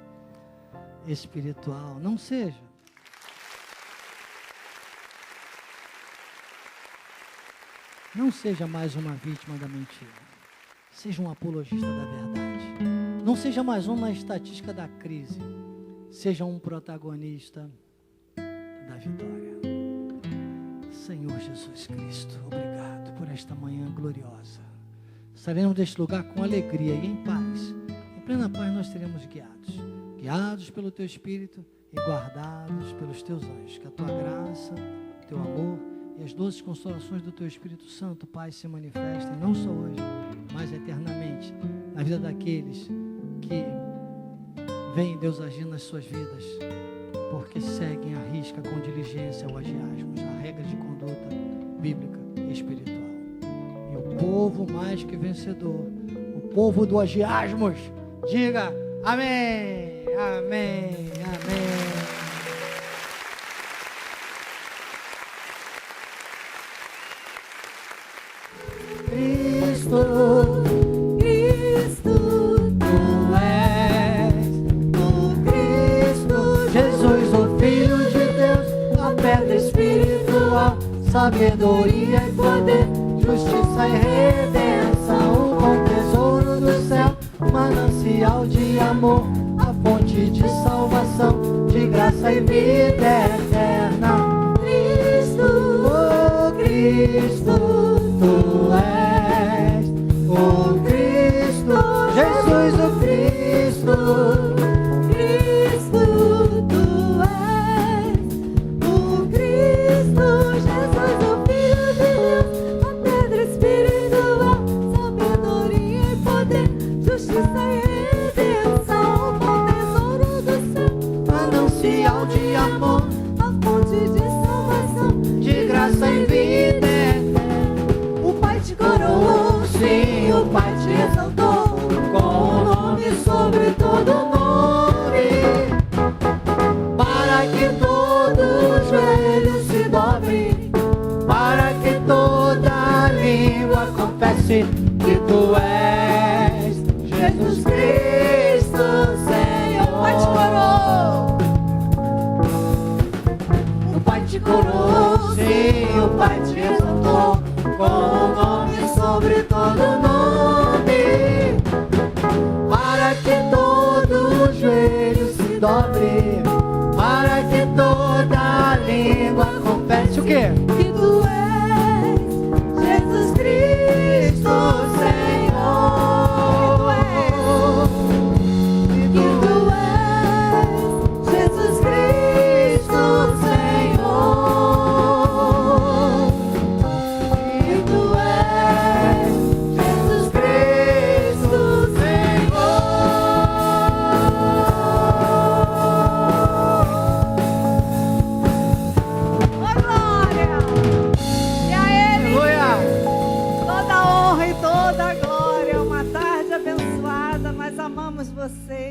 espiritual. Não seja mais uma vítima da mentira. Seja um apologista da verdade. Não seja mais uma estatística da crise. Seja um protagonista da vitória. Senhor Jesus Cristo, obrigado por esta manhã gloriosa. Estaremos deste lugar com alegria e em paz. Em plena paz nós seremos guiados pelo Teu Espírito e guardados pelos Teus anjos. Que a Tua graça, Teu amor e as doces consolações do Teu Espírito Santo, Pai, se manifestem não só hoje, mas eternamente na vida daqueles que veem Deus agir nas suas vidas, porque seguem à risca com diligência o agiasmos, a regra de conduta bíblica e espiritual. E o povo mais que vencedor, o povo do agiasmos, diga amém, amém, amém. Cristo, Tu és o Cristo, Jesus, o Filho de Deus, a pedra espiritual, sabedoria e poder, justiça e redenção, o bom tesouro do céu, manancial de amor, a fonte de salvação, de graça e vida eterna. Cristo, oh Cristo, Tu és o Cristo, Jesus o Cristo. Cristo, Tu és o Cristo, Jesus, o Filho de Deus, a pedra espiritual, sabedoria e poder, justiça e redenção, o bom tesouro do céu, Manancial de amor, a fonte de salvação, de graça e vida eterna. o Pai te coroou, Sim, o Pai te exaltou, com o nome sobre todo nome, para que todo joelho se dobre, para que toda língua confesse que Tu és Jesus Cristo, Senhor. o Pai te coroou, O Pai te coroou, sim, o Pai te exaltou, com o nome sobre todo nome, para que todo joelho se dobre, para que toda língua confesse o quê? que Tu és Jesus Cristo, Senhor, que Tu és Jesus Cristo, Senhor, que Tu és Jesus Cristo, Senhor. Oh, glória! E a Ele toda a honra e toda a glória. Uma tarde abençoada. Nós amamos você.